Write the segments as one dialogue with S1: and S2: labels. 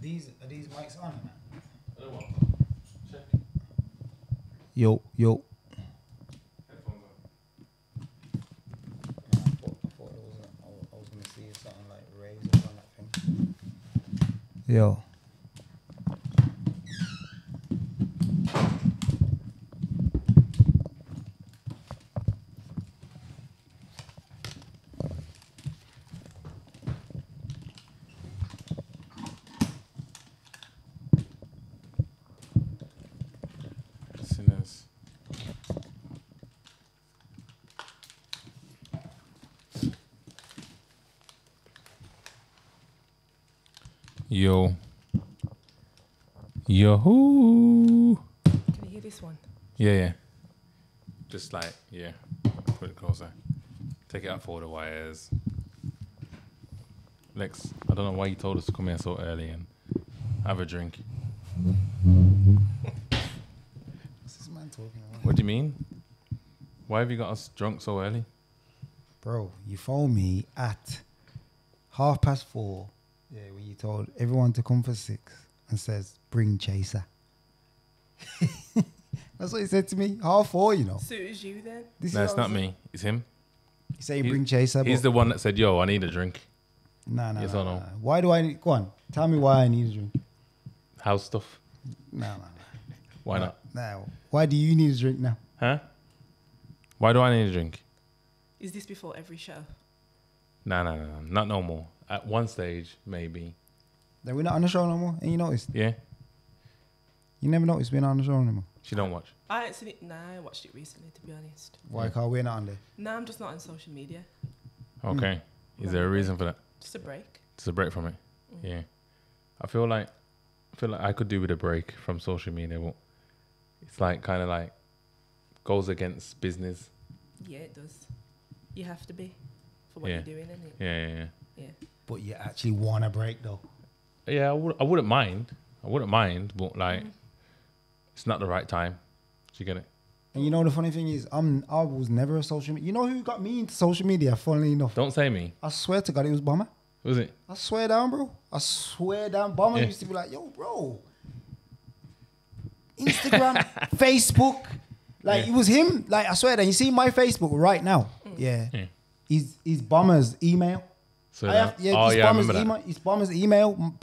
S1: Are these mics on, man?
S2: I don't want. Check.
S1: Yo.
S2: Headphones on.
S1: I thought it was. I was gonna see something like razors on that thing. Yo.
S2: Sinners. Yo. Yo-hoo.
S3: Can you hear this one?
S2: Yeah. Just like, yeah. Put it closer. Take it out for the wires. Lex, I don't know why you told us to come here so early and have a drink.
S1: What's this man talking about?
S2: What do you mean? Why have you got us drunk so early?
S1: Bro, you phoned me at 4:30. Yeah, when you told everyone to come for 6 and says, bring chaser. That's what he said to me. 4:30, you know.
S3: So it was you then?
S1: This
S2: No,
S1: is
S2: it's
S1: what
S2: not
S1: I was
S2: me. It's him.
S1: You say bring chaser.
S2: He's
S1: but-
S2: the one that said, yo, I need a drink.
S1: No.
S2: Yes or no?
S1: Why do I need... Go on. Tell me why I need a drink.
S2: House stuff.
S1: No.
S2: Why not?
S1: No. Why do you need a drink now?
S2: Huh? Why do I need a drink?
S3: Is this before every show?
S2: No. Not no more. At one stage, maybe.
S1: Then we're not on the show no more. And you noticed?
S2: Yeah?
S1: You never noticed we're not on the show anymore.
S2: She don't watch.
S3: I ain't seen it. Nah, I watched it recently, to be honest.
S1: Why can't we not on there?
S3: Nah, I'm just not on social media.
S2: Okay. Is there a reason for that?
S3: Just a break.
S2: It's a break from it. Yeah. I feel like I could do with a break from social media, but it's like kind of like goes against business.
S3: Yeah, it does. You have to be for what
S2: Yeah.
S3: you're doing, innit?
S2: Yeah.
S1: But you actually want a break though.
S2: Yeah, I wouldn't mind. But like, it's not the right time. Do you get it?
S1: And you know the funny thing is, I was never a social media. You know who got me into social media? Funnily enough,
S2: Don't say me.
S1: I swear to God, it was Bomma.
S2: Was it?
S1: I swear down, bro. I swear down. Bomma
S2: Yeah.
S1: used to be like, "Yo, bro, Instagram, Facebook." Like
S2: Yeah.
S1: it was him. Like I swear down. You see my Facebook right now. Yeah,
S2: Yeah.
S1: Is Bomma's email.
S2: So
S1: I
S2: that-
S1: have, yeah,
S2: oh
S1: it's
S2: yeah, I
S1: Bomma's
S2: remember
S1: email. It's Bomma's email.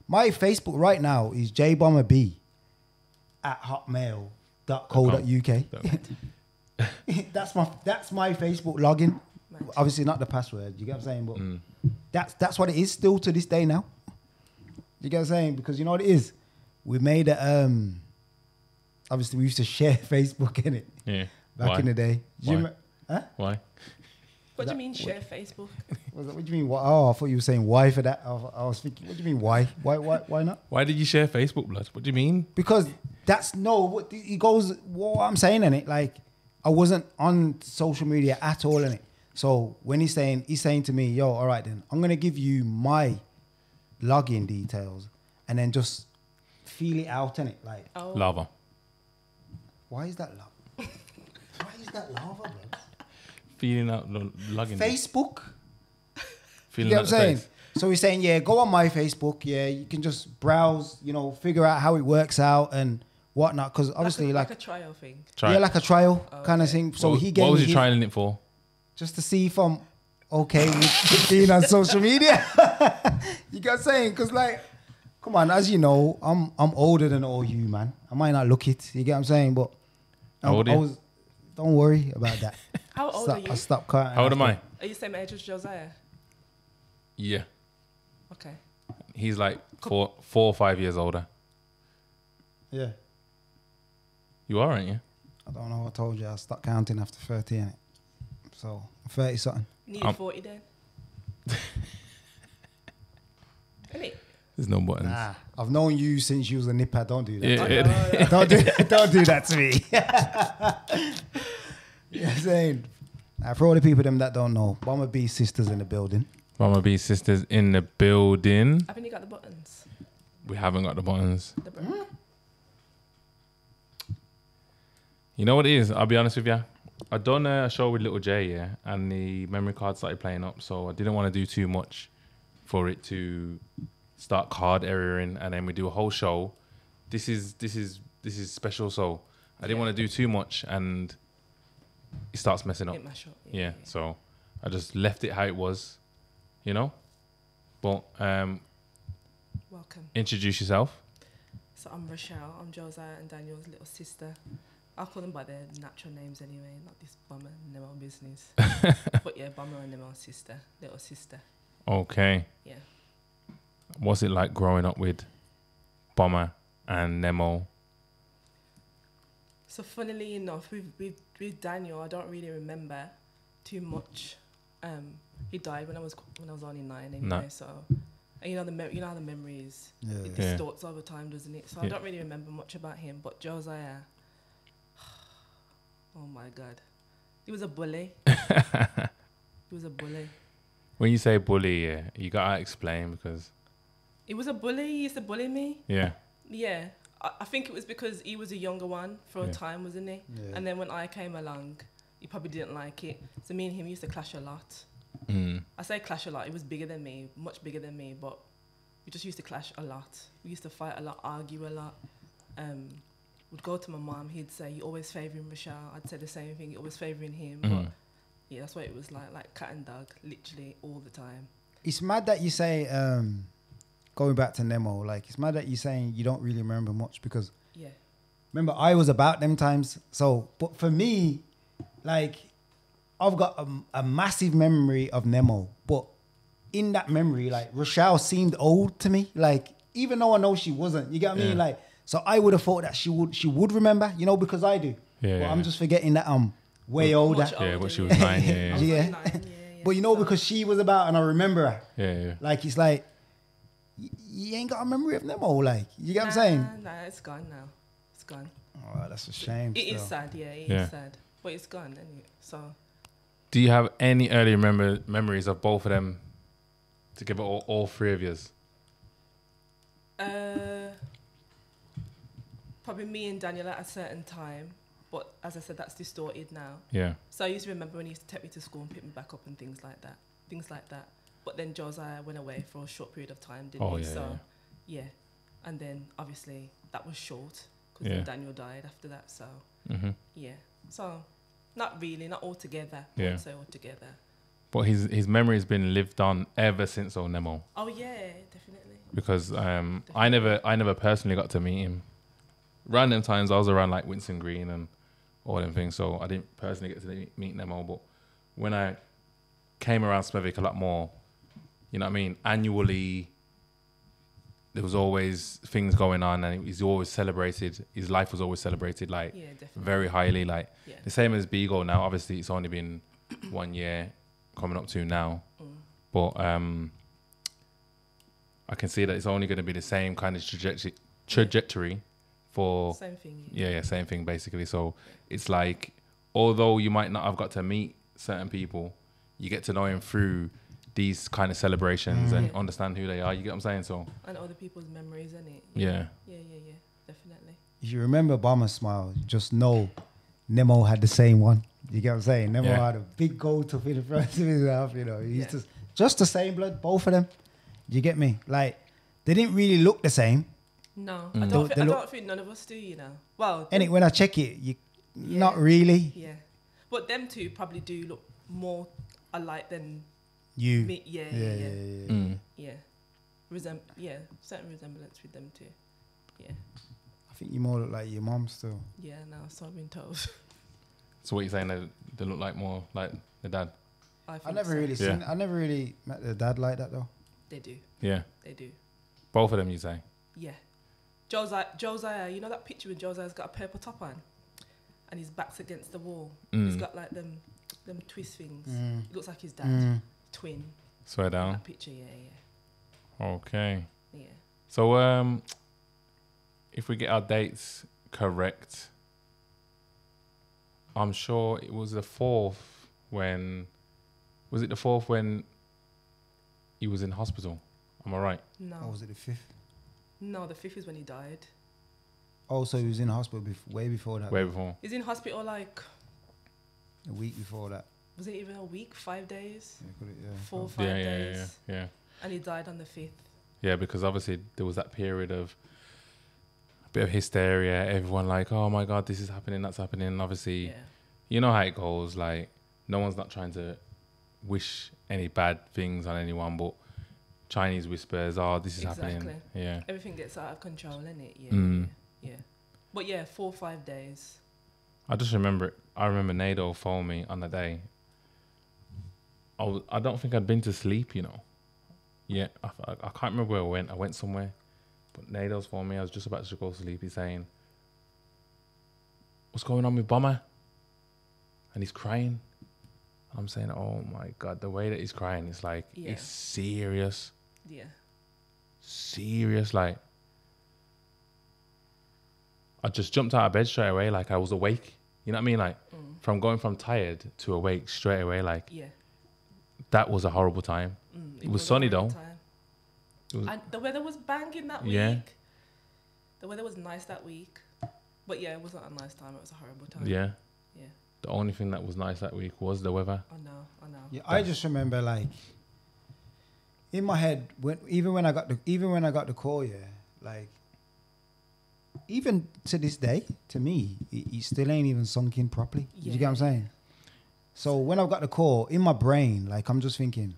S1: My Facebook right now is Bomma B at hotmail.co.uk. That's my Facebook login.
S3: Mad.
S1: Obviously not the password. You get what I'm saying? But
S2: Mm.
S1: that's what it is still to this day now. You get what I'm saying? Because you know what it is? We made a obviously we used to share Facebook in it
S2: Yeah.
S1: back
S2: Why?
S1: in the day. Do you
S2: Why?
S1: Huh?
S2: Why?
S3: What do you mean share Facebook?
S1: What do you mean? Oh, I thought you were saying why for that. I was thinking, what do you mean why? Why not?
S2: Why did you share Facebook, blood? What do you mean?
S1: Because that's what he goes. What I'm saying in it, like I wasn't on social media at all in it. So when he's saying to me, "Yo, all right then, I'm gonna give you my login details, and then just feel it out in it." Like,
S3: Oh,
S2: Lava.
S1: why is that lava? Why is that lava, bro?
S2: Feeling out, logging.
S1: Facebook. You
S2: Feeling
S1: get
S2: out
S1: what
S2: the
S1: I'm saying?
S2: face.
S1: So he's saying, yeah, go on my Facebook. Yeah, you can just browse, figure out how it works out and whatnot. Because obviously,
S3: like a trial thing.
S2: Try
S1: yeah,
S2: it.
S1: like a trial kind of
S3: Okay.
S1: thing. So
S2: what,
S1: he gave
S2: what was
S1: me
S2: you
S1: his-
S2: trialing it for?
S1: just to see if I'm okay with being on social media. You get what I'm saying? Because like, come on, as you know, I'm older than all you, man. I might not look it. You get what I'm saying? But
S2: How old are you?
S1: don't worry about that.
S3: How old are you?
S1: I stopped crying.
S2: How old am I?
S3: Are you same age as Josiah?
S2: Yeah.
S3: Okay.
S2: He's like 4 or 5 years older.
S1: Yeah.
S2: You are, aren't you?
S1: I don't know. I told you I stopped counting after 30, innit? So I'm 30 something.
S3: Nearly 40 then. Innit?
S2: There's no buttons.
S1: Nah, I've known you since you was a nipper. Don't do that.
S2: Yeah,
S3: I
S2: yeah.
S3: know.
S1: Don't do that to me. You know what I'm saying? For all the people them that don't know, Bomma B sisters in the building.
S2: Bomma B sisters in the building.
S3: Haven't you got the buttons?
S2: We haven't got the buttons.
S3: The button.
S2: You know what it is? I'll be honest with you. I done a show with Little J, yeah, and the memory card started playing up, so I didn't want to do too much for it to start card erroring, and then we do a whole show. This is special, so I didn't want to do too much, and it starts messing up.
S3: It mash up.
S2: Yeah, so I just left it how it was, you know. But
S3: Welcome.
S2: introduce yourself.
S3: So I'm Rochelle. I'm Josiah and Daniel's little sister. I'll call them by their natural names anyway, not this Bomma and Nemo business. But yeah, Bomma and Nemo's sister, little sister.
S2: Okay.
S3: Yeah.
S2: What's it like growing up with Bomma and Nemo?
S3: So funnily enough, with Daniel, I don't really remember too much. He died when I was only 9 anyway.
S2: No.
S3: So, and you know how the memories
S1: Yeah.
S3: it distorts over time, doesn't it? So I don't really remember much about him. But Josiah, oh my God, he was a bully. He was a bully.
S2: When you say bully, yeah, you gotta explain because.
S3: He was a bully. He used to bully me.
S2: Yeah.
S3: Yeah. I think it was because he was a younger one for a time, wasn't he?
S1: Yeah.
S3: And then when I came along, he probably didn't like it. So me and him used to clash a lot.
S2: Mm.
S3: I say clash a lot. He was bigger than me, much bigger than me, but we just used to clash a lot. We used to fight a lot, argue a lot. Would go to my mom. He'd say, "You're always favouring Rochelle." I'd say the same thing. You're always favouring him. But yeah, that's what it was like cat and dog, literally all the time.
S1: It's mad that you say, going back to Nemo, like, it's mad that you're saying you don't really remember much because,
S3: Yeah.
S1: remember, I was about them times. So, but for me, like, I've got a massive memory of Nemo. But in that memory, like, Rochelle seemed old to me. Like, even though I know she wasn't, you get what I mean? Like, so I would have thought that she would remember, you know, because I do.
S2: Yeah.
S1: But I'm just forgetting that I'm way older.
S3: Much
S2: Yeah,
S3: older,
S2: but she was 9. Yeah.
S3: I was
S1: Yeah.
S3: only 9, yeah.
S1: But you know,
S3: So-
S1: because she was about and I remember her.
S2: Yeah.
S1: Like, it's like, you ain't got a memory of Nemo, like, you get what I'm saying?
S3: Nah, it's gone now. It's gone.
S1: Oh, that's a shame.
S3: It is
S1: still.
S3: sad, yeah, it
S2: Yeah.
S3: is sad. But it's gone, anyway. So,
S2: Do you have any early memories of both of them together, all three of yours?
S3: probably me and Daniel at a certain time. But as I said, that's distorted now.
S2: Yeah.
S3: So I used to remember when he used to take me to school and pick me back up and things like that. But then Josiah went away for a short period of time, didn't
S2: Oh,
S3: he?
S2: yeah,
S3: So, yeah. And then, obviously, that was short because
S2: Yeah.
S3: then Daniel died after that. So, yeah. So, not really, not all together. I
S2: Yeah.
S3: wouldn't say all together.
S2: But his memory has been lived on ever since old Nemo.
S3: Oh, yeah, definitely.
S2: Because I never personally got to meet him. Around them times, I was around like Winston Green and all them things, so I didn't personally get to meet Nemo. But when I came around Smethwick a lot more, you know what I mean, annually, there was always things going on, and he's always celebrated. His life was always celebrated, like
S3: Yeah, definitely.
S2: very highly. Like
S3: Yeah.
S2: the same as Beagle now. Obviously, it's only been 1 year coming up to now, but I can see that it's only going to be the same kind of trajectory for
S3: Same thing.
S2: yeah, same thing basically. So it's like, although you might not have got to meet certain people, you get to know him through these kind of celebrations and understand who they are. You get what I'm saying? So
S3: And other people's memories, innit?
S2: yeah,
S3: Yeah, definitely.
S1: If you remember Bomber's smile, just know Nemo had the same one. You get what I'm saying? Nemo
S2: Yeah.
S1: had a big gold up in the front of his mouth, you know. He's just the same blood, both of them. You get me? Like, they didn't really look the same.
S3: No,
S2: Mm.
S3: I don't
S1: They look-
S3: think none of us do, you know. Well,
S1: And when I check it,
S3: Yeah.
S1: not really.
S3: yeah. But them two probably do look more alike than
S1: You.
S3: me. Yeah. Certain resemblance with them too. Yeah.
S1: I think you more look like your mom still.
S3: Yeah, no, so I've been told.
S2: so what you're saying, they look like more like the dad?
S3: I think
S1: I never
S3: so.
S1: really
S2: Yeah.
S1: seen. I never really met the dad like that though.
S3: They do.
S2: Yeah,
S3: They do.
S2: both of them, you say?
S3: Yeah. Josiah, you know that picture when Josiah's got a purple top on and his back's against the wall? He's got like them twist things. It looks like his dad. Twin.
S2: Swear down.
S3: That picture, yeah.
S2: Okay.
S3: Yeah.
S2: So if we get our dates correct, I'm sure it was the 4th when... Was it the 4th when he was in hospital? Am I right?
S3: No.
S1: Or was it the 5th?
S3: No, the 5th is when he died.
S1: Oh, so he was in hospital way before that.
S2: Way before.
S3: He's in hospital like,
S1: A week before that.
S3: was it even a week? 5 days?
S1: Yeah, could it,
S3: 4 or
S1: oh.
S3: 5
S2: Yeah.
S3: days?
S2: Yeah.
S3: And he died on the 5th.
S2: Yeah, because obviously there was that period of a bit of hysteria. Everyone like, oh my God, this is happening, that's happening. And obviously,
S3: Yeah.
S2: you know how it goes. Like, no one's not trying to wish any bad things on anyone, but Chinese whispers, oh, this is happening. Yeah.
S3: Everything gets out of control, innit? Yeah.
S2: Mm.
S3: Yeah. But yeah, 4 or 5 days.
S2: I just remember it. I remember Nado phoned me on the day. I don't think I'd been to sleep, you know. Yeah, I can't remember where I went. I went somewhere. But Nado's phoned me. I was just about to go to sleep. He's saying, what's going on with Bomma? And he's crying. I'm saying, oh my God, the way that he's crying, it's like, it's serious.
S3: Yeah.
S2: Serious. Like, I just jumped out of bed straight away. Like, I was awake. You know what I mean? Like, from going from tired to awake straight away. Like, that was a horrible time. It was sunny though.
S3: And the weather was banging that week.
S2: Yeah.
S3: The weather was nice that week. But yeah, it wasn't a nice time. It was a horrible time.
S2: Yeah.
S3: Yeah.
S2: The only thing that was nice that week was the weather.
S3: I know.
S1: Yeah, I just remember like in my head even when I got the call, yeah, like even to this day, to me, it still ain't even sunk in properly. You get what I'm saying? So when I've got the call in my brain, like I'm just thinking,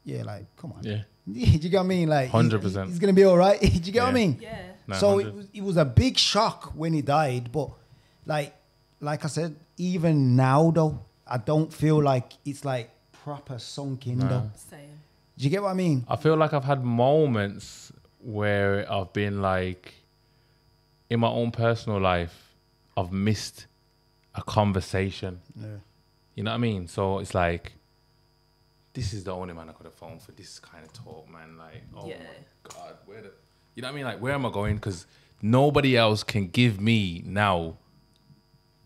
S1: yeah, like come on,
S2: yeah.
S1: Do you get what I mean? Like
S2: 100%.
S1: He's gonna be all right. Do you get what I mean?
S3: Yeah.
S2: No,
S1: So
S2: 100.
S1: it was a big shock when he died, but like I said, even now though, I don't feel like it's like proper sunk in though.
S3: Same.
S1: Do you get what I mean?
S2: I feel like I've had moments where I've been like, in my own personal life, I've missed a conversation.
S1: Yeah.
S2: You know what I mean? So it's like, this is the only man I could have phoned for this kind of talk, man. Like, oh my God, you know what I mean? Like, where am I going? Because nobody else can give me now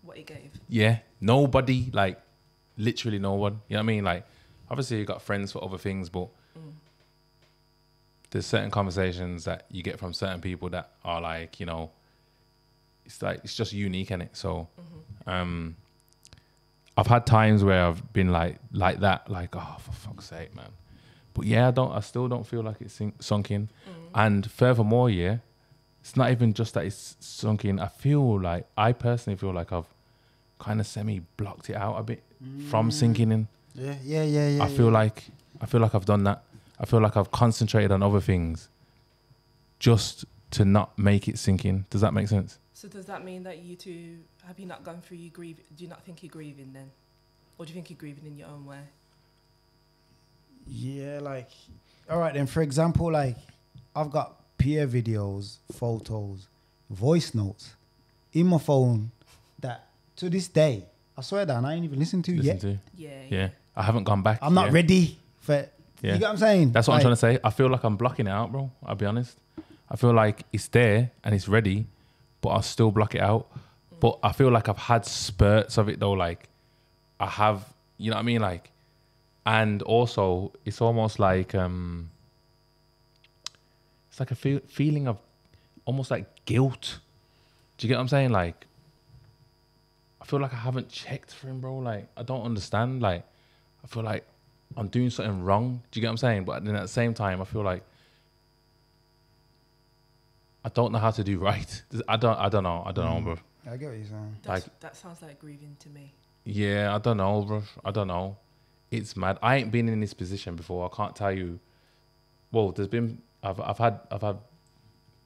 S3: what he gave.
S2: Yeah, nobody, like, literally no one. You know what I mean? Like, obviously you got friends for other things, but there's certain conversations that you get from certain people that are like, you know, it's like, it's just unique, innit? So, I've had times where I've been like that, like, oh, for fuck's sake, man. But yeah, I still don't feel like it's sunk in. And furthermore, yeah, it's not even just that it's sunk in. I personally feel like I've kind of semi-blocked it out a bit from sinking in.
S1: Yeah.
S2: I feel like I've done that. I feel like I've concentrated on other things just to not make it sink in. Does that make sense?
S3: So does that mean that you two, have you not gone through your grief? Do you not think you're grieving then? Or do you think you're grieving in your own way?
S1: Yeah, like, all right then, for example, like, I've got peer videos, photos, voice notes in my phone that to this day, I swear that I ain't even listened to yet.
S3: Yeah.
S2: I haven't gone back.
S1: I'm not ready for, you get what I'm saying?
S2: That's what I'm trying to say. I feel like I'm blocking it out, bro. I'll be honest. I feel like it's there and it's ready, but I'll still block it out. But I feel like I've had spurts of it though. Like I have, you know what I mean? Like, and also it's almost like, it's like a feeling of almost like guilt. Do you get what I'm saying? Like, I feel like I haven't checked for him, bro. Like, I don't understand. Like, I feel like I'm doing something wrong. Do you get what I'm saying? But then at the same time, I feel like I don't know how to do right. I don't know, bro.
S1: I get what you're saying.
S3: That sounds like grieving to me.
S2: Yeah, I don't know, bro. I don't know. It's mad. I ain't been in this position before. I can't tell you. Well, I've had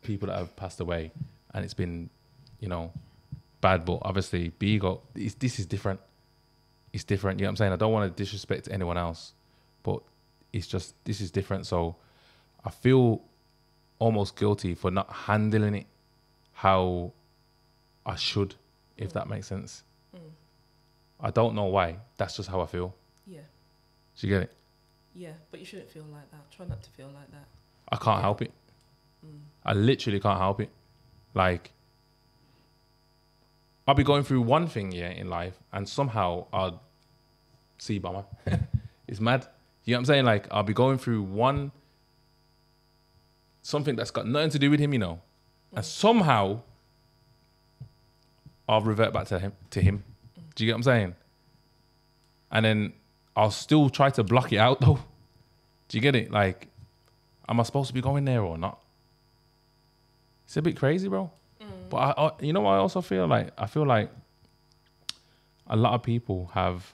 S2: people that have passed away, and it's been, you know, bad. But obviously, this is different. It's different. You know what I'm saying? I don't want to disrespect anyone else, but it's just, this is different. So I feel almost guilty for not handling it how I should, if that makes sense. I don't know why. That's just how I feel.
S3: Yeah.
S2: Do you get it?
S3: Yeah, but you shouldn't feel like that. Try not to feel like that.
S2: I can't help it. I literally can't help it. Like, I'll be going through one thing, in life, and somehow I'll see Bomma. It's mad. You know what I'm saying? Like, I'll be going through something that's got nothing to do with him, you know, and somehow I'll revert back to him. Do you get what I'm saying? And then I'll still try to block it out, though. Do you get it? Like, am I supposed to be going there or not? It's a bit crazy, bro. But I you know what I also feel like? I feel like a lot of people have,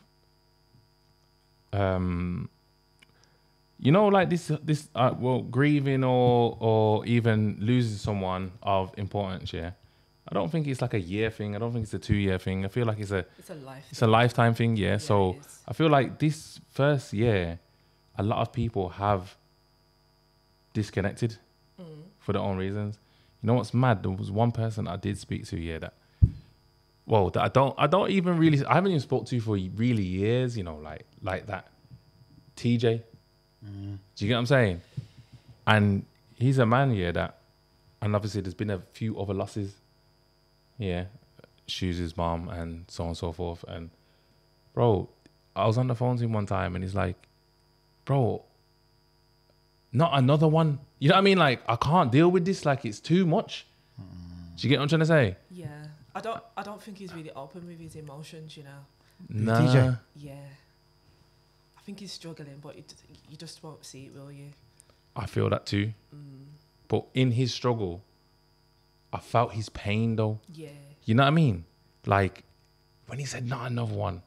S2: you know, like this, well, grieving or even losing someone of importance. Yeah, I don't think it's like a year thing. I don't think it's a 2-year thing. I feel like it's a lifetime thing. Yeah. So I feel like this first year, a lot of people have disconnected for their own reasons. You know what's mad? There was one person I did speak to, that I don't even really, I haven't even spoke to for really years, you know, like that. TJ. Do you get what I'm saying? And he's a man, and obviously there's been a few other losses. Yeah. Shoes' mom and so on and so forth. And bro, I was on the phone to him one time and he's like, bro, not another one. You know what I mean? Like, I can't deal with this. Like, it's too much. Do you get what I'm trying to say?
S3: Yeah. I don't think he's really open with his emotions, you know.
S2: Nah.
S1: TJ?
S3: Yeah. I think he's struggling, but you just won't see it, will you?
S2: I feel that too. But in his struggle, I felt his pain though.
S3: Yeah.
S2: You know what I mean? Like, when he said not another one,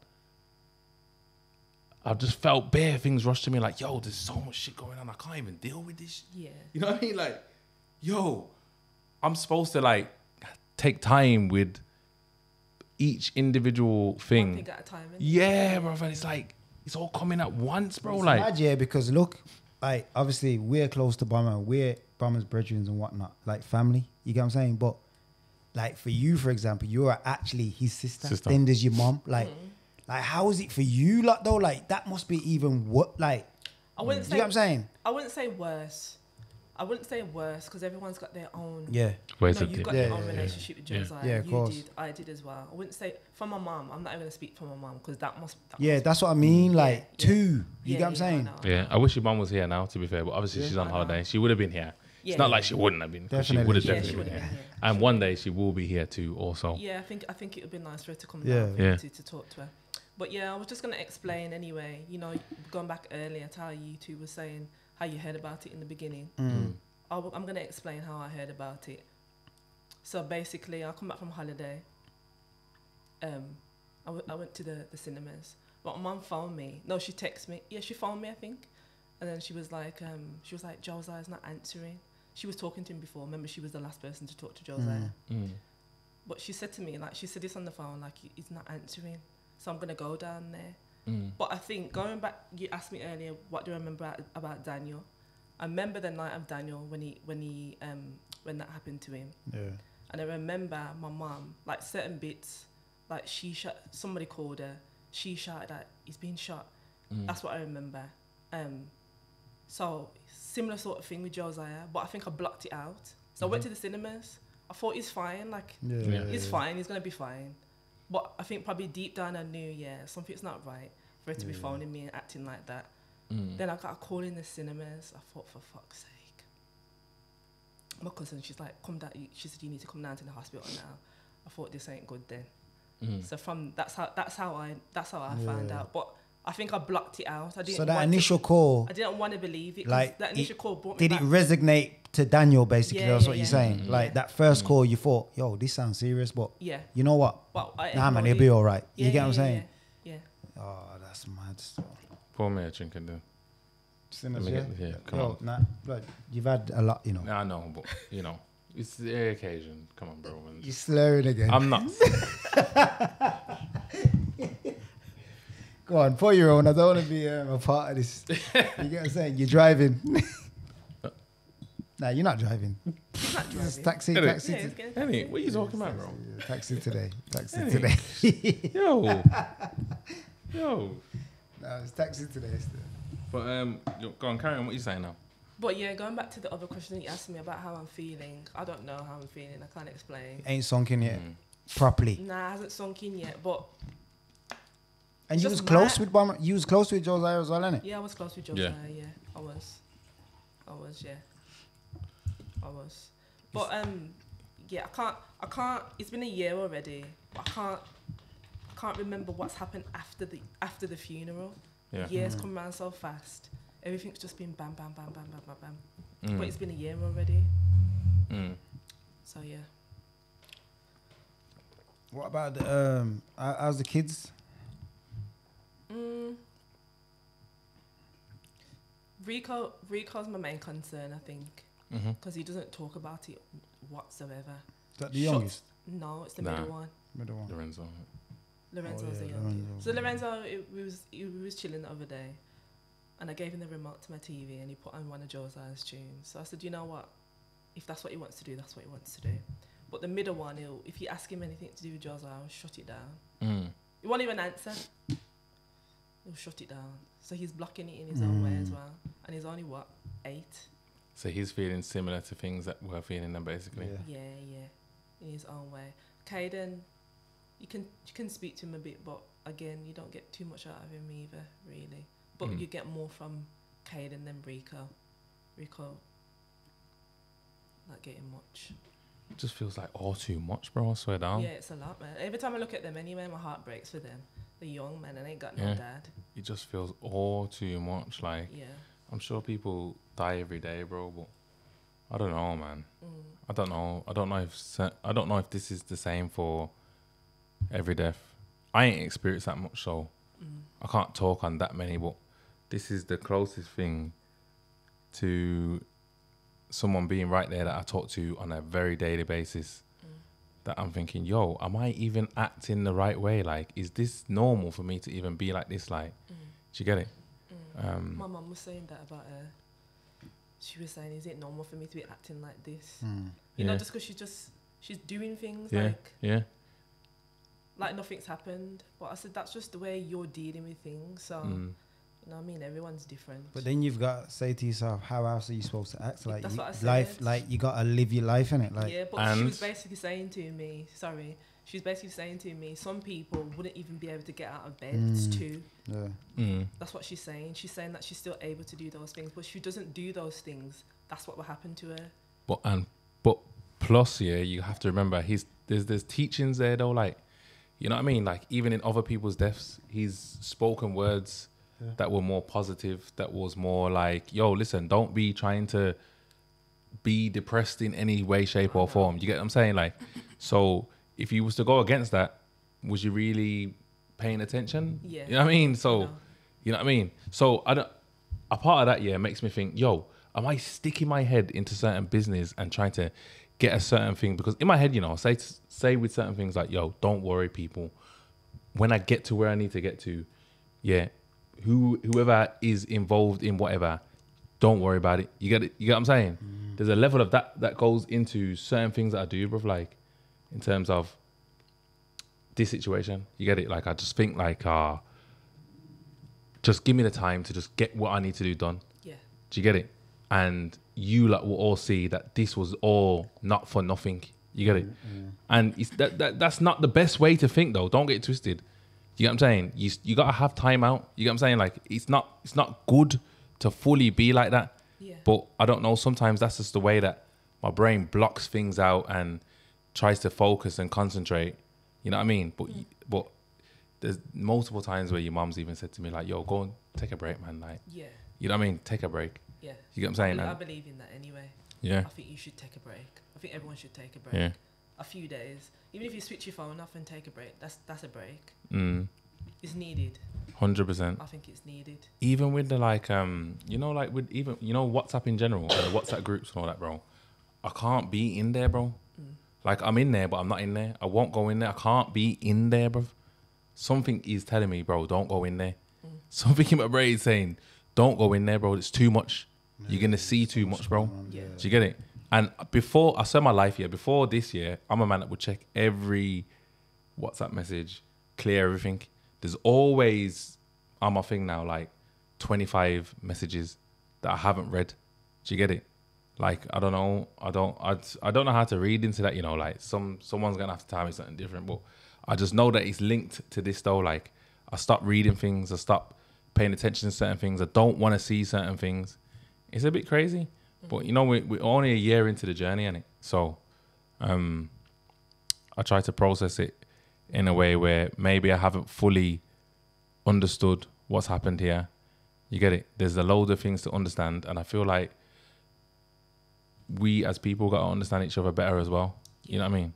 S2: I just felt bare things rush to me like, yo, there's so much shit going on. I can't even deal with this.
S3: Yeah.
S2: You know what I mean? Like, yo, I'm supposed to like take time with each individual thing.
S3: One thing at a time.
S2: Yeah, bro. And it's like, it's all coming at once, bro.
S1: It's
S2: like,
S1: mad, yeah, because look, like, obviously we're close to Bomma. We're Bomma's brethren and whatnot, like family. You get what I'm saying? But like for you, for example, you're actually his sister. Then there's your mom. Like, like how is it for you, like though? Like that must be even what, like.
S3: I wouldn't say.
S1: You know what I'm saying?
S3: I wouldn't say worse. I wouldn't say worse because everyone's got their own.
S1: Yeah.
S3: You've got your own relationship with Josiah.
S1: Yeah, of course.
S3: You did. I did as well. I wouldn't say for my mum. I'm not even gonna speak for my mum because that must.
S1: That's what I mean. Like two. You get what I'm saying?
S2: Yeah, I wish your mum was here now. To be fair, but obviously she's on holiday. She would have been here. It's not like she wouldn't have been. She would have definitely been here. And one day she will be here too. Also.
S3: Yeah, I think it would be nice for her to come down to talk to her. But yeah, I was just gonna explain anyway. You know, going back earlier to how you two were saying how you heard about it in the beginning. I'm going to explain how I heard about it. So basically, I come back from holiday. I went to the cinemas. But my mum phoned me. No, she texted me. Yeah, she phoned me, I think. And then she was like, Josiah's not answering. She was talking to him before. Remember, she was the last person to talk to Josiah. But she said to me, like, she said this on the phone, like, he's not answering. So I'm going to go down there. But I think, going back, you asked me earlier, what do I remember about Daniel? I remember the night of Daniel when that happened to him. Yeah. And I remember my mum, like certain bits, like somebody called her, she shouted that he's been shot. That's what I remember. So similar sort of thing with Josiah, but I think I blocked it out. So I went to the cinemas. I thought he's fine, like he's fine, he's gonna be fine. But I think probably deep down I knew, something's not right for her to be phoning me and acting like that. Then I got a call in the cinemas. I thought, for fuck's sake. My cousin, she's like, come down. She said, you need to come down to the hospital now. I thought this ain't good then. So that's how I found out. But I think I blocked it out. I didn't.
S1: So that initial call,
S3: I didn't want to believe it.
S1: Like
S3: that initial call brought me back.
S1: Did it resonate to Daniel? Basically, that's what you're saying. Like that first call, you thought, yo, this sounds serious, but you know what? Nah, man, he'll be all right. You get what I'm saying? Yeah. Oh, that's mad.
S2: Pour me a drink and do. Come on.
S1: Nah, but you've had a lot, you know.
S2: Nah, I know, but you know, it's the occasion. Come on, bro.
S1: You're slurring again.
S2: I'm not.
S1: Go on, for your own. I don't want to be a part of this. You get what I'm saying? You're driving. Nah, you're not driving.
S3: I'm not driving.
S1: Taxi.
S2: Henny, what are you talking about, bro?
S1: Taxi today.
S2: Yo.
S1: No, it's taxi today.
S2: But go on, carry on. What you saying now?
S3: But yeah, going back to the other question that you asked me about how I'm feeling, I don't know how I'm feeling. I can't explain.
S1: Ain't sunk in yet properly.
S3: Nah, it hasn't sunk in yet. But
S1: and you was close with Bomma. You was close with Josiah as well, innit?
S3: Yeah, I was close with Josiah. Yeah, I was. Yeah, I was. But yeah, I can't. It's been a year already. I can't remember what's happened after the funeral. Yeah. Years come around so fast. Everything's just been bam, bam, bam, bam, bam, bam, bam. But it's been a year already. So yeah.
S1: What about how's the kids?
S3: Rico's my main concern, I think, because he doesn't talk about it whatsoever.
S1: Is that the youngest?
S3: No, it's the middle one.
S1: Middle one.
S3: Lorenzo's the youngest. So Lorenzo, we was chilling the other day, and I gave him the remote to my TV, and he put on one of Josiah's tunes. So I said, you know what? If that's what he wants to do, that's what he wants to do. But the middle one, if you ask him anything to do with Josiah, I'll shut it down. He won't even answer. He'll shut it down. So he's blocking it in his own way as well. And he's only, 8?
S2: So he's feeling similar to things that we're feeling then, basically.
S3: Yeah. In his own way. Caden, you can speak to him a bit, but again, you don't get too much out of him either, really. But you get more from Caden than Rico. Rico, not getting much.
S2: It just feels like all too much, bro. I swear down.
S3: Yeah, it's a lot, man. Every time I look at them anyway, my heart breaks for them. They're young, man, and ain't got no dad.
S2: It just feels all too much. Like,
S3: yeah.
S2: I'm sure people die every day, bro, but I don't know, man. I don't know. I don't know if this is the same for every death. I ain't experienced that much, so I can't talk on that many, but this is the closest thing to someone being right there that I talk to on a very daily basis that I'm thinking, yo, am I even acting the right way? Like, is this normal for me to even be like this? Like, do you get it?
S3: My mum was saying that about her. She was saying, is it normal for me to be acting like this? You know, just because she's doing things like nothing's happened. But I said, that's just the way you're dealing with things. So, you know what I mean? Everyone's different.
S1: But then you've got to say to yourself, how else are you supposed to act? Like,
S3: that's what I said.
S1: Life, like, you got to live your life, innit? Like,
S3: yeah, but she was basically saying to me, some people wouldn't even be able to get out of bed. It's two.
S1: Yeah.
S3: That's what she's saying. She's saying that she's still able to do those things, but if she doesn't do those things, that's what will happen to her.
S2: But plus, you have to remember, there's teachings there though, like, you know what I mean? Like, even in other people's deaths, he's spoken words that were more positive, that was more like, yo, listen, don't be trying to be depressed in any way, shape or form. You get what I'm saying? Like, so if you was to go against that, was you really paying attention?
S3: Yeah.
S2: You know what I mean? So, you know what I mean? So a part of that, makes me think, yo, am I sticking my head into certain business and trying to get a certain thing? Because in my head, you know, say with certain things like, yo, don't worry, people. When I get to where I need to get to, whoever is involved in whatever, don't worry about it. You get it? You get what I'm saying? There's a level of that goes into certain things that I do, bro. Like, in terms of this situation, you get it? Like, I just think like, just give me the time to just get what I need to do done.
S3: Yeah.
S2: Do you get it? And you like will all see that this was all not for nothing. You get it? And it's that's not the best way to think though. Don't get it twisted. You get what I'm saying? You gotta have time out. You get what I'm saying? Like, it's not good to fully be like that.
S3: Yeah.
S2: But I don't know, sometimes that's just the way that my brain blocks things out and tries to focus and concentrate. You know what I mean? But there's multiple times where your mom's even said to me like, yo, go and take a break, man. Like, you know what I mean? Take a break.
S3: Yeah.
S2: You get what I'm saying?
S3: I believe in that anyway.
S2: Yeah.
S3: I think you should take a break. I think everyone should take a break.
S2: Yeah.
S3: A few days. Even if you switch your phone off and take a break, that's a break. It's needed.
S2: 100%.
S3: I think it's needed.
S2: Even with the like, you know, like with even, you know, WhatsApp in general, the WhatsApp groups and all that, bro. I can't be in there, bro. Like, I'm in there, but I'm not in there. I won't go in there. I can't be in there, bro. Something is telling me, bro, don't go in there. Something in my brain is saying, don't go in there, bro. It's too much. You're going to see too much, bro.
S3: Yeah.
S2: Do you get it? And before, I spent my life here, before this year, I'm a man that would check every WhatsApp message, clear everything. There's always, on my thing now, like 25 messages that I haven't read. Do you get it? Like, I don't know. I don't know how to read into that, you know, like someone's going to have to tell me something different, but I just know that it's linked to this though. Like, I stopped reading things. I stopped paying attention to certain things. I don't want to see certain things. It's a bit crazy, but you know, we're only a year into the journey, innit? So, I try to process it in a way where maybe I haven't fully understood what's happened here. You get it? There's a load of things to understand, and I feel like we as people got to understand each other better as well. You know what I mean?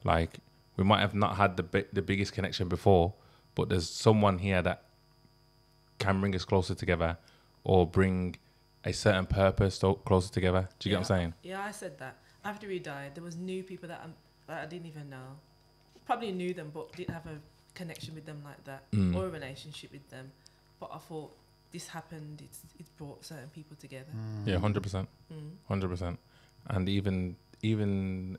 S2: Like, we might have not had the biggest connection before, but there's someone here that can bring us closer together or bring a certain purpose closer together. Do you get what I'm saying?
S3: Yeah, I said that. After he died, there was new people that I didn't even know. Probably knew them, but didn't have a connection with them like that or a relationship with them. But I thought this happened. It's brought certain people together.
S2: Yeah, 100%, 100%. And even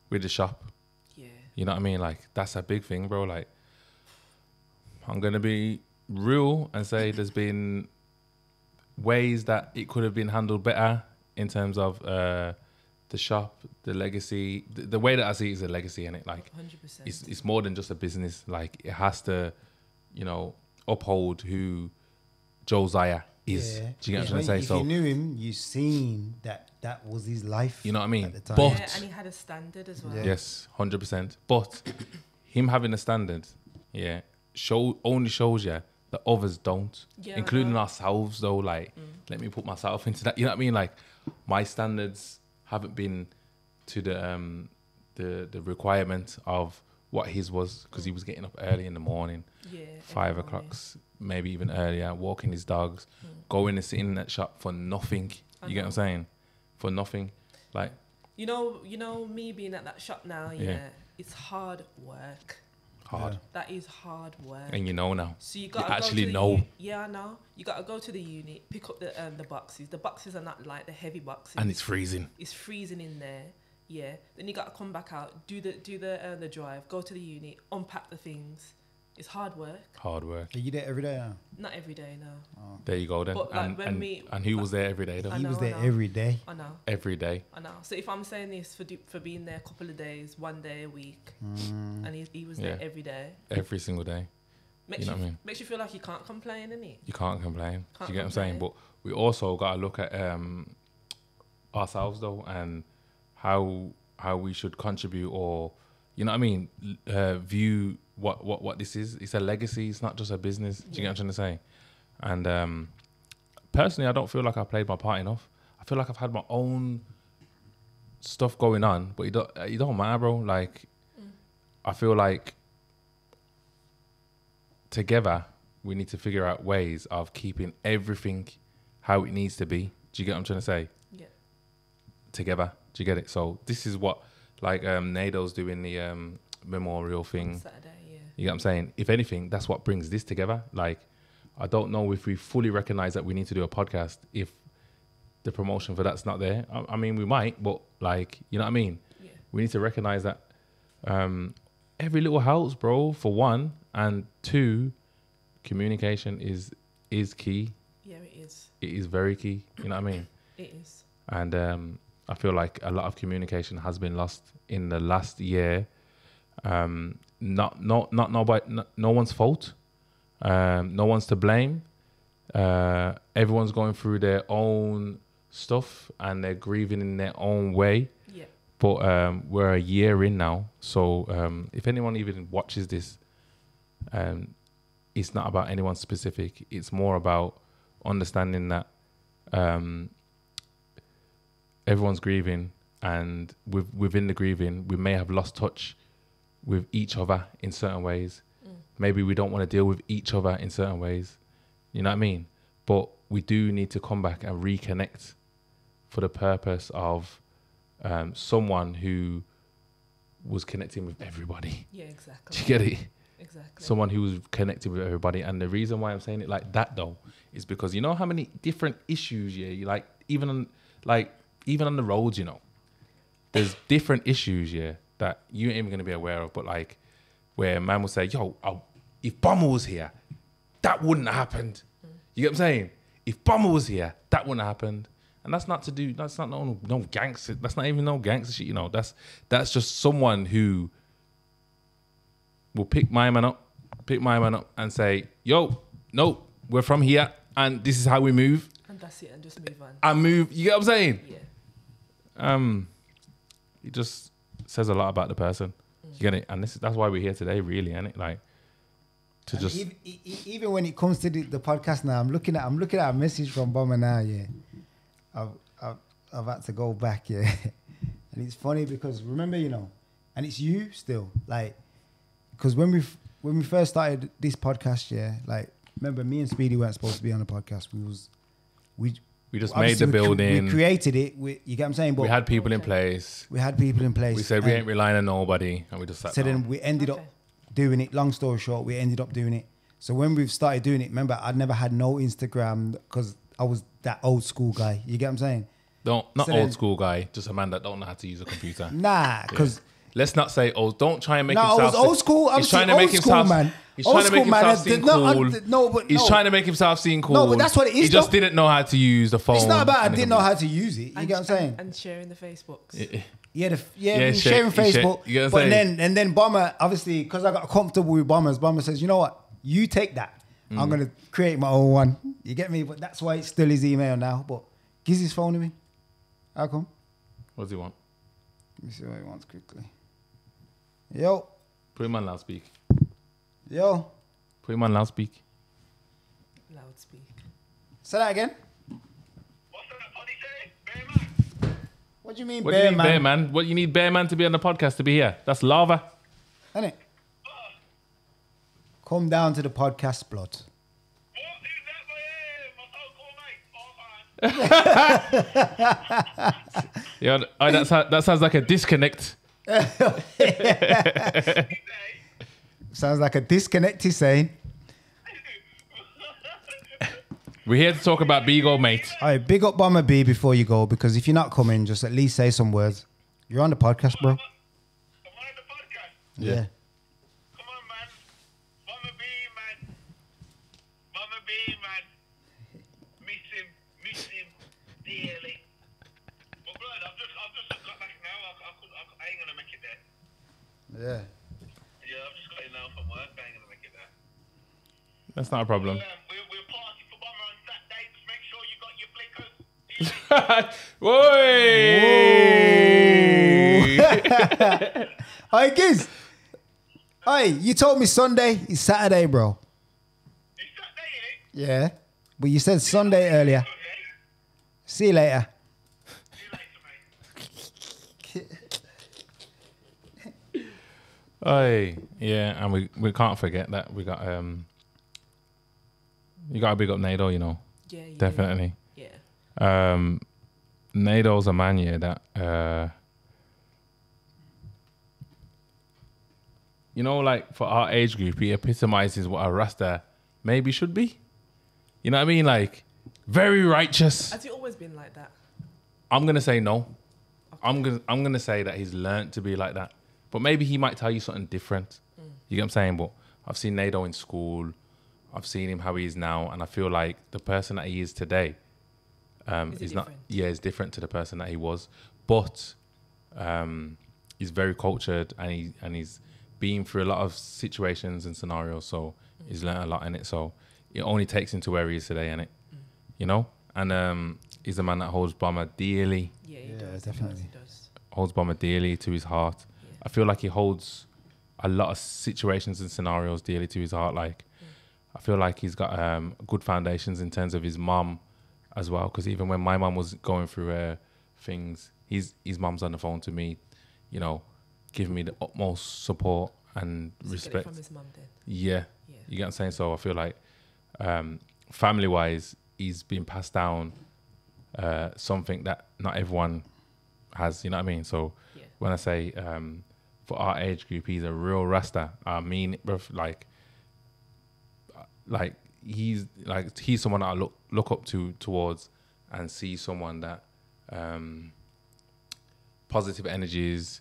S2: with the shop, you know what I mean? Like, that's a big thing, bro. Like, I'm gonna be real and say there's been ways that it could have been handled better in terms of the shop, the legacy. The way that I see it is a legacy, and it like
S3: 100%.
S2: It's more than just a business. Like, it has to, you know, uphold who Josiah is.
S1: Yeah.
S2: Do you get what I'm trying to say?
S1: If you knew him, you seen that was his life.
S2: You know what I mean?
S1: At the time.
S2: But
S3: Yeah, and he had a standard as well.
S2: yes, 100%. But him having a standard, only shows you that others don't, including ourselves. Though, like, let me put myself into that. You know what I mean? Like, my standards haven't been to the requirement of what his was, because he was getting up early in the morning, 5 o'clock, maybe even earlier, walking his dogs, going and sitting in that shop for nothing. You get what I'm saying? For nothing. Like,
S3: you know me being at that shop now, it's hard work.
S2: Hard.
S3: That is hard work.
S2: And you know now.
S3: So you got
S2: to actually know.
S3: I know. You got to go to the unit, pick up the boxes. The boxes are not like the heavy boxes.
S2: And it's freezing.
S3: It's freezing in there. Yeah. Then you got to come back out, do the drive, go to the unit, unpack the things. It's hard work.
S2: Hard work.
S1: Are you there every day now?
S3: Not every day, no.
S2: Oh. There you go then.
S3: But like
S2: and who was there every day though?
S1: He was there every day.
S3: I know.
S2: Every day.
S3: I know. So if I'm saying this for being there a couple of days, 1 day a week, and he was there every day.
S2: Every single day.
S3: Makes
S2: you know what I mean?
S3: Makes you feel like you can't complain, innit?
S2: You can't complain. Do you get what I'm saying? But we also got to look at ourselves though, and how we should contribute, or, you know what I mean, view what this is. It's a legacy. It's not just a business. Do you get what I'm trying to say? And personally, I don't feel like I played my part enough. I feel like I've had my own stuff going on, but it don't matter, bro. Like, I feel like together we need to figure out ways of keeping everything how it needs to be. Do you get what I'm trying to say?
S3: Yeah.
S2: Together. Do you get it? So this is what, like, Nado's doing the memorial thing.
S3: Saturday, yeah.
S2: You get what I'm saying? If anything, that's what brings this together. Like, I don't know if we fully recognize that we need to do a podcast if the promotion for that's not there. I mean, we might, but, like, you know what I mean?
S3: Yeah.
S2: We need to recognize that every little helps, bro, for one. And two, communication is key.
S3: Yeah, it is.
S2: It is very key. You know what I mean?
S3: It is.
S2: And I feel like a lot of communication has been lost in the last year. No one's fault. No one's to blame. Everyone's going through their own stuff and they're grieving in their own way.
S3: Yeah.
S2: But we're a year in now, so if anyone even watches this, it's not about anyone specific. It's more about understanding that everyone's grieving, and within the grieving, we may have lost touch with each other in certain ways. Maybe we don't want to deal with each other in certain ways. You know what I mean? But we do need to come back and reconnect for the purpose of someone who was connecting with everybody.
S3: Yeah, exactly.
S2: Do you get it?
S3: Exactly.
S2: Someone who was connected with everybody. And the reason why I'm saying it like that, though, is because you know how many different issues, you like, even on the roads, you know, there's different issues, that you ain't even going to be aware of. But, like, where a man will say, yo, if Bomma was here, that wouldn't have happened. You get what I'm saying? If Bomma was here, that wouldn't have happened. And that's not no gangster. That's not even no gangster shit, you know. That's just someone who will pick my man up and say, yo, no, we're from here and this is how we move.
S3: And that's it, and just move on.
S2: And move, you get what I'm saying?
S3: Yeah.
S2: It just says a lot about the person. You get it? And that's why we're here today, really, isn't it? Like, to
S1: and
S2: just...
S1: Even when it comes to the podcast now, I'm looking at a message from Bomma now, I've had to go back, yeah. And it's funny because remember, and it's you still, like, because when we first started this podcast, yeah, like, remember me and Speedy weren't supposed to be on the podcast. We
S2: just made the building.
S1: We created it. You get what I'm saying? But
S2: we had people in place.
S1: We
S2: said we ain't relying on nobody, and we just sat down.
S1: Then we ended up doing it. Long story short, we ended up doing it. So when we've started doing it, remember, I'd never had no Instagram because I was that old school guy. You get what I'm saying?
S2: Not old school guy, just a man that don't know how to use a computer.
S1: Nah, because...
S2: Let's not say old. Don't try and make
S1: himself... No, I was old school.
S2: He's trying to make himself... Man. He's trying to make himself seem cool. He's trying to make himself seem cool.
S1: No, but that's what it is.
S2: He just didn't know how to use the phone.
S1: It's not about I didn't know how to use it. You get what I'm saying?
S3: And sharing the Facebooks.
S1: Sharing Facebook. But then Bomma, obviously, because I got comfortable with Bomma says, you know what? You take that. I'm going to create my own one. You get me? But that's why it's still his email now. But gives his phone to me. How come?
S2: What does he want?
S1: Let me see what he wants quickly. Yo.
S2: Put him on loudspeak.
S1: Yo.
S2: Put him on loudspeak.
S3: Loudspeak.
S1: Say that again.
S4: What's that funny say? Bear man.
S1: What do you mean,
S2: what do you mean, bear man? What you need bear man to be on the podcast to be here? That's lava.
S1: Isn't it? Come down to the podcast, blood.
S4: What is that for him?
S2: Yeah, that sounds like a disconnect.
S1: Sounds like a disconnect, he's saying.
S2: We're here to talk about Beagle, mate.
S1: All right, big up Bomma B before you go, because if you're not coming, just at least say some words. You're on the podcast, bro.
S4: Am I on the podcast?
S1: Yeah.
S4: Come on, man. Bomma B, man. Bomma B, man. Miss him dearly. But blood, I've just got back now. I ain't gonna make it there.
S1: Yeah.
S4: Yeah, I've just got in now from work. I ain't gonna make it there.
S2: That's not a problem.
S4: We'll party for Bomma on Saturday. Just make sure you got your blinkers.
S2: Whoa!
S1: Alright, Giz. Hey, you told me Sunday. It's Saturday, bro.
S4: It's Saturday, innit?
S1: Yeah. But you said Sunday earlier.
S4: Okay.
S1: See you later.
S4: See you later, mate.
S2: Hey, yeah, and we can't forget that we got you got to big up Nado, you know.
S3: Yeah.
S2: Definitely.
S3: Yeah.
S2: Nado's a man, yeah, that you know, like for our age group, he epitomizes what a Rasta maybe should be. You know what I mean? Like very righteous.
S3: Has he always been like that?
S2: I'm gonna say no.
S3: Okay.
S2: I'm gonna say that he's learned to be like that. But maybe he might tell you something different. You get what I'm saying? But I've seen Nado in school. I've seen him how he is now, and I feel like the person that he is today is not. Yeah, is different to the person that he was. But he's very cultured, and he's been through a lot of situations and scenarios. So he's learned a lot in it. So it only takes him to where he is today, innit? You know. And he's a man that holds Bomma dearly.
S3: Yeah, he does.
S1: Definitely.
S3: He does.
S2: Holds Bomma dearly to his heart.
S3: Yeah.
S2: I feel like he holds a lot of situations and scenarios dearly to his heart. Like, I feel like he's got good foundations in terms of his mum as well. Because even when my mum was going through things, his mum's on the phone to me, you know, giving me the utmost support and respect.
S3: Get it from his mum then.
S2: Yeah. You get what I'm saying? So I feel like family-wise, he's been passed down something that not everyone has, you know what I mean? So when I say for our age group, he's a real Rasta. I mean, like he's someone that I look up towards and see someone that positive energies,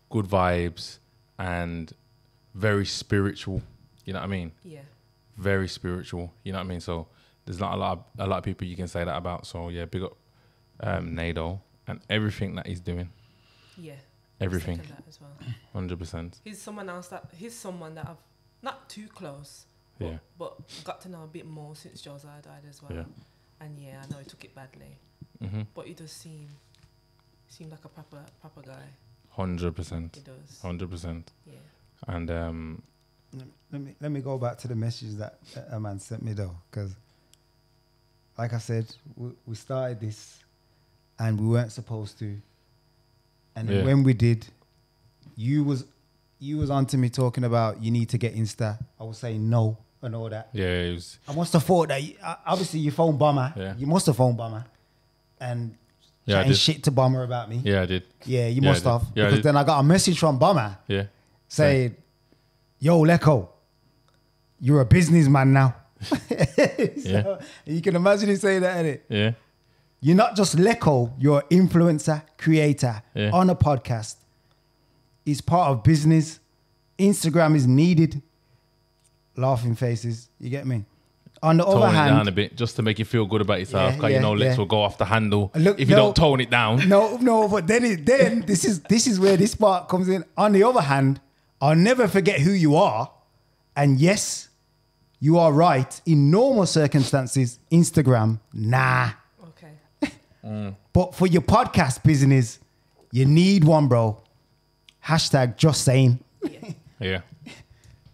S2: good vibes, and very spiritual. You know what I mean? Yeah. Very spiritual. You know what I mean? So there's not a lot of people you can say that about. So yeah, big up Nado and everything that he's doing.
S3: Yeah.
S2: Everything.
S3: That as well.
S2: 100%.
S3: He's someone that I've not too close. But got to know a bit more since Josiah died as well. Yeah. And yeah, I know he took it badly. Mm-hmm. But he does seem like a proper guy.
S2: 100%.
S3: He does.
S2: 100%.
S3: Yeah.
S2: And
S1: let me go back to the message that a man sent me though, because like I said, we started this, and we weren't supposed to. And then
S2: Yeah.
S1: when we did, you was onto me talking about you need to get Insta. I was saying no and all that.
S2: Yeah, it was.
S1: I must have thought that obviously you phoned Bomber.
S2: Yeah.
S1: You must have phoned Bomber and
S2: Yeah, I
S1: chatting
S2: did.
S1: shit to Bomber about me.
S2: Yeah, I did.
S1: Yeah, you
S2: Yeah, I
S1: must
S2: did.
S1: have.
S2: Yeah, I
S1: Because
S2: did.
S1: then I got a message from Bomber
S2: Yeah.
S1: saying, yo, Leko, you're a businessman now.
S2: Yeah.
S1: You can imagine him saying that, innit?
S2: Yeah.
S1: You're not just Leko, you're an influencer, creator
S2: Yeah.
S1: on a podcast. It's part of business. Instagram is needed. Laughing faces, you get me? On the other
S2: Tone it down
S1: hand,
S2: a bit just to make you feel good about yourself.
S1: Yeah,
S2: Because you know
S1: yeah,
S2: Lex
S1: yeah.
S2: will go off the handle
S1: Look,
S2: if you
S1: no.
S2: don't tone it down.
S1: no, but then this is where this part comes in. On the other hand, I'll never forget who you are. And yes, you are right. In normal circumstances, Instagram, nah.
S3: Okay.
S1: But for your podcast business, you need one, bro. Hashtag just saying.
S3: Yeah.
S2: Yeah.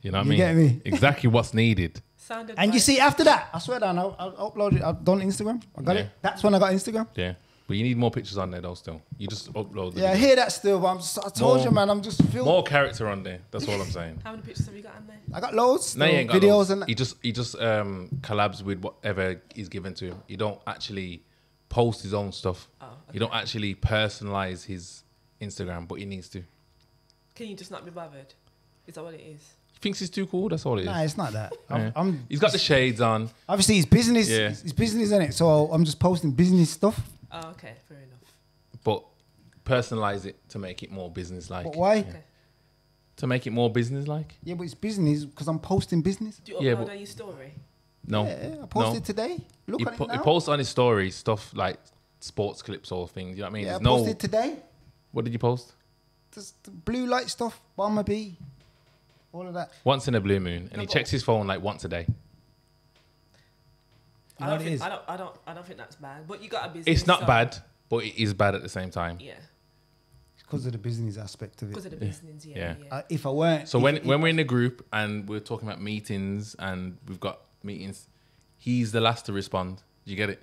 S2: You know what I
S1: You
S2: mean?
S1: get me?
S2: Exactly what's needed.
S3: Sound
S1: And you
S3: advice.
S1: see, after that, I swear down, I'll upload it. I've done Instagram. I got
S2: Yeah.
S1: it. That's when I got Instagram.
S2: Yeah. But you need more pictures on there though still. You just upload the
S1: Yeah, I
S2: video.
S1: hear that still, but I told
S2: More-
S1: you, man, I'm just feeling.
S2: More character on there. That's all I'm saying.
S3: How many pictures have you got on there?
S1: I got loads.
S2: No,
S1: still,
S2: he ain't got
S1: videos
S2: loads.
S1: and
S2: He just collabs with whatever is given to him. He don't actually post his own stuff.
S3: Oh, okay.
S2: He don't actually personalize his Instagram, but he needs to.
S3: Can you just not be bothered? Is that what it is?
S2: He thinks he's too cool. That's all it is.
S1: Nah, it's not that.
S2: Yeah.
S1: I'm
S2: He's got the shades on.
S1: obviously it's business.
S2: Yeah.
S1: It's business, isn't it? So I'm just posting business stuff.
S3: Oh, okay. Fair enough.
S2: But personalize it to make it more business-like.
S1: But why?
S3: Okay.
S2: To make it more business-like?
S1: Yeah, but it's business because I'm posting business.
S3: Do you
S2: Yeah,
S3: upload
S2: but-
S3: on your story?
S2: No.
S1: Yeah, I posted
S2: no.
S1: today. Look
S2: He,
S1: at it now.
S2: he posts on his story stuff like sports clips or things. You know what I mean?
S1: Yeah, I
S2: There's no.
S1: posted today.
S2: What did you post?
S1: Just the blue light stuff. Bomba B. All of that.
S2: Once in a blue moon, and
S3: No,
S2: he
S3: but-
S2: checks his phone like once a day.
S1: You know what it is?
S3: I don't think that's bad. But you got a business.
S2: It's not
S3: so-
S2: bad, but it is bad at the same time.
S3: Yeah.
S1: Because of the business aspect of
S3: Because
S1: it.
S3: of the business. Yeah.
S2: Yeah.
S3: Yeah.
S1: If I weren't.
S2: So
S1: if-
S2: when we're in a group and we're talking about meetings and we've got meetings, he's the last to respond. You get it?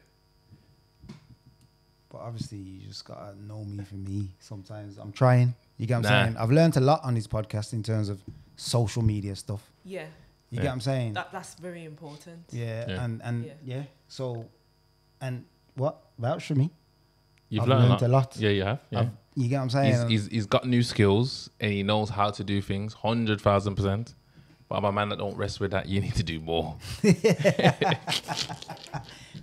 S1: But obviously, you just gotta know me for me. Sometimes I'm trying. You get what I'm
S2: Nah.
S1: saying? I've learned a lot on this podcast in terms of social media stuff.
S3: Yeah.
S1: You
S2: Yeah.
S1: get what I'm saying?
S3: That's very important.
S1: Yeah,
S2: Yeah.
S1: and
S3: Yeah.
S1: yeah. So, and what vouch for me?
S2: You've
S1: I've
S2: learned
S1: learned a lot.
S2: Yeah, you have. Yeah.
S1: You get what I'm saying?
S2: He's got new skills and he knows how to do things 100,000%. But I'm a man that don't rest with that. You need to do more.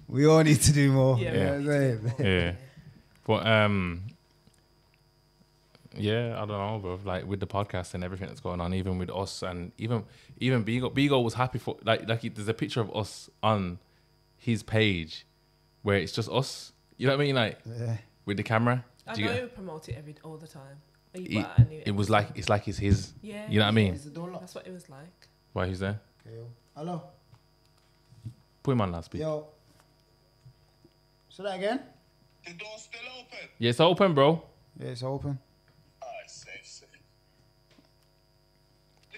S1: We all need to do more.
S3: Yeah.
S1: You know what I'm saying?
S2: Yeah. But yeah, I don't know, bro. Like with the podcast and everything that's going on, even with us and even Bigo was happy for like there's a picture of us on his page where it's just us. You know what I mean? Like
S1: Yeah.
S2: with the camera.
S3: I
S2: Do you
S3: know
S2: get-
S3: you promote it all the time. Are you
S2: It,
S3: put out a new
S2: it was
S3: episode?
S2: like it's like it's his.
S3: Yeah.
S2: You know what I mean?
S1: Is the door locked?
S3: That's what it was like.
S2: Why he's there?
S1: Okay, yo. Hello.
S2: Put him on loudspeaker.
S1: Yo. Say that again?
S4: The door's still open.
S2: Yeah, it's open, bro.
S1: Yeah, it's open.
S4: Alright, safe.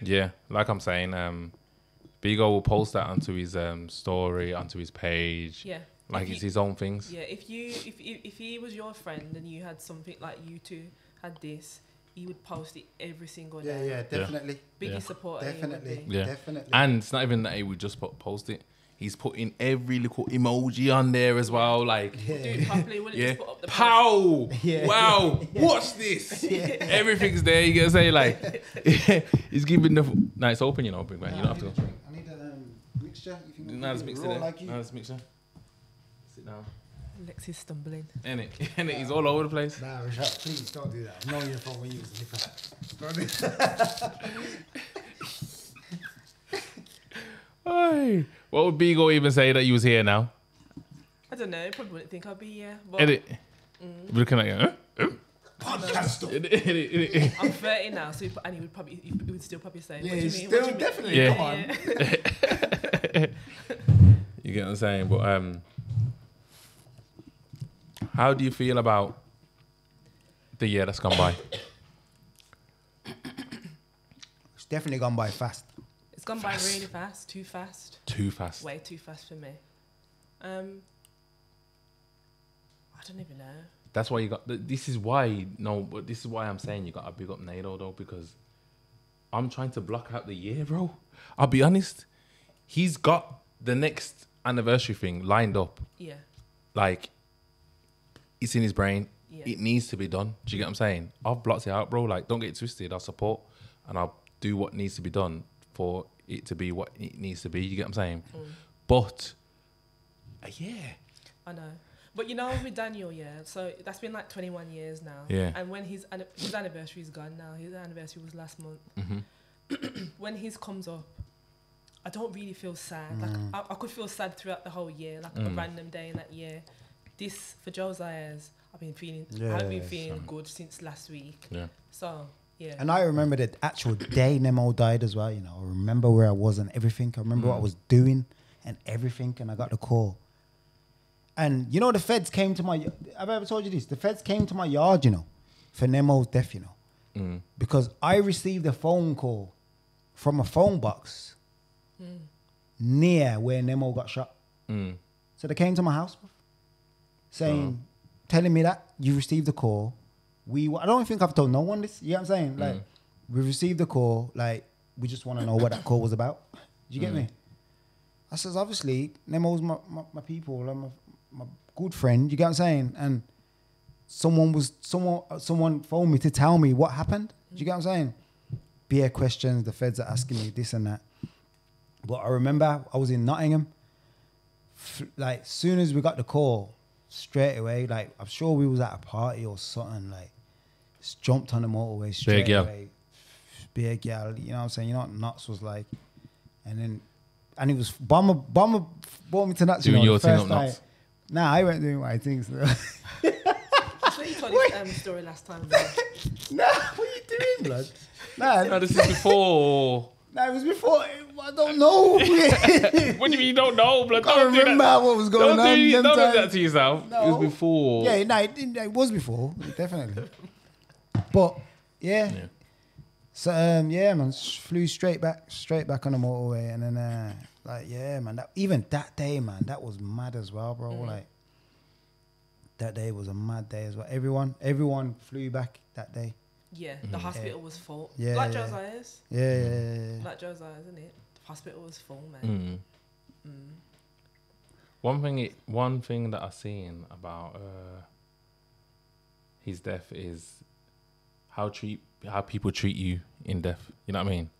S2: Yeah, like I'm saying, Bigo will post that onto his story, onto his page.
S3: Yeah.
S2: Like
S3: If
S2: it's
S3: you-
S2: his own things.
S3: Yeah. If he was your friend and you had something like you two had this, he would post it every single
S1: Yeah,
S3: day.
S1: yeah, definitely.
S3: Biggest
S2: Yeah.
S3: supporter. he would
S1: Definitely.
S3: be.
S2: Yeah.
S1: Definitely.
S2: And it's not even that he would just post it. He's putting every little emoji on there as well. Like,
S3: Do it properly. Wouldn't
S2: yeah,
S3: just put up the post.
S2: pow,
S1: Yeah.
S2: wow, watch this. Everything's there. You gotta say like, he's giving the. No, it's open. You know, big man. You don't have to.
S1: I need a mixture. You think
S2: No, it's mixer
S1: raw
S2: there.
S1: like you?
S2: No, it's mixer. Sit down.
S3: Lex is stumbling.
S2: And it, he's all over the place.
S1: Nah, Rochelle, please don't do that. I've known you from when you was little. Don't do that.
S2: Hey, what would Bigo even say that you was here now?
S3: I don't know. Probably wouldn't think I'd be here. But
S2: Edit. Looking at you. Huh?
S1: Podcast stuff.
S2: Edit.
S3: I'm 30 now, so and he would still probably say,
S1: Yeah,
S3: "What do you
S1: he's
S3: mean?
S1: still
S3: What do you mean?"
S1: definitely.
S2: Yeah.
S1: Come on.
S2: You get what I'm saying? But how do you feel about the year that's gone by?
S1: It's definitely gone by fast.
S3: It's gone by really fast, too fast,
S2: Too fast.
S3: way too fast for me. I don't even know.
S2: That's why you got. This is why but this is why I'm saying you got to big up Nado though, because I'm trying to block out the year, bro. I'll be honest. He's got the next anniversary thing lined up.
S3: Yeah.
S2: Like, it's in his brain.
S3: Yeah.
S2: It needs to be done. Do you get what I'm saying? I've blocked it out, bro. Like, don't get it twisted. I'll support and I'll do what needs to be done for it to be what it needs to be. You get what I'm saying? But, yeah.
S3: I know. But you know, with Daniel, yeah, so that's been like 21 years now.
S2: Yeah.
S3: And when his anniversary is gone now, his anniversary was last month. When his comes up, I don't really feel sad. Like I could feel sad throughout the whole year, like a random day in that year. This, for Josiah's, I've been feeling good since last week. Yeah. So, yeah.
S1: And I remember the actual day Nemo died as well, you know. I remember where I was and everything. I remember what I was doing and everything, and I got the call. And, you know, the feds came to my... Have I ever told you this? The feds came to my yard, you know, for Nemo's death, you know. Because I received a phone call from a phone box near where Nemo got shot. So they came to my house saying, telling me that you received a call. I don't think I've told no one this. You know what I'm saying? Like, we received a call. Like, we just want to know what that call was about. Do you get me? I says, obviously, Nemo's my people, like my good friend. You get what I'm saying? And someone phoned me to tell me what happened. Do you get what I'm saying? Bare questions. The feds are asking me this and that. But I remember I was in Nottingham. Like, soon as we got the call, straight away, like, I'm sure we was at a party or something, like, just jumped on the motorway straight away. Big gal, you know what I'm saying? You know what Nuts was like? And it was, Bomma brought me to Nuts.
S2: Doing your thing
S1: up Nuts? Nah, I went doing my things.
S3: That's what you told this story last time.
S1: Nah, what are you doing, blood? Nah,
S2: this is before.
S1: Nah, it was before. I don't know.
S2: What do you mean you don't know, blood?
S1: I can't remember what was going on.
S2: Don't do that to yourself. No. It was before.
S1: Yeah, no, it was before, definitely. But yeah. So yeah, man, flew straight back on the motorway, and then like, yeah, man, even that day, man, that was mad as well, bro. Like, that day was a mad day as well. Everyone flew back that day.
S3: Yeah, the hospital was full.
S1: Yeah,
S3: like Josiah's.
S1: Yeah.
S3: Like Josiah's, isn't it? The hospital was full, man.
S2: One thing that I seen about his death is how people treat you in death. You know what I mean?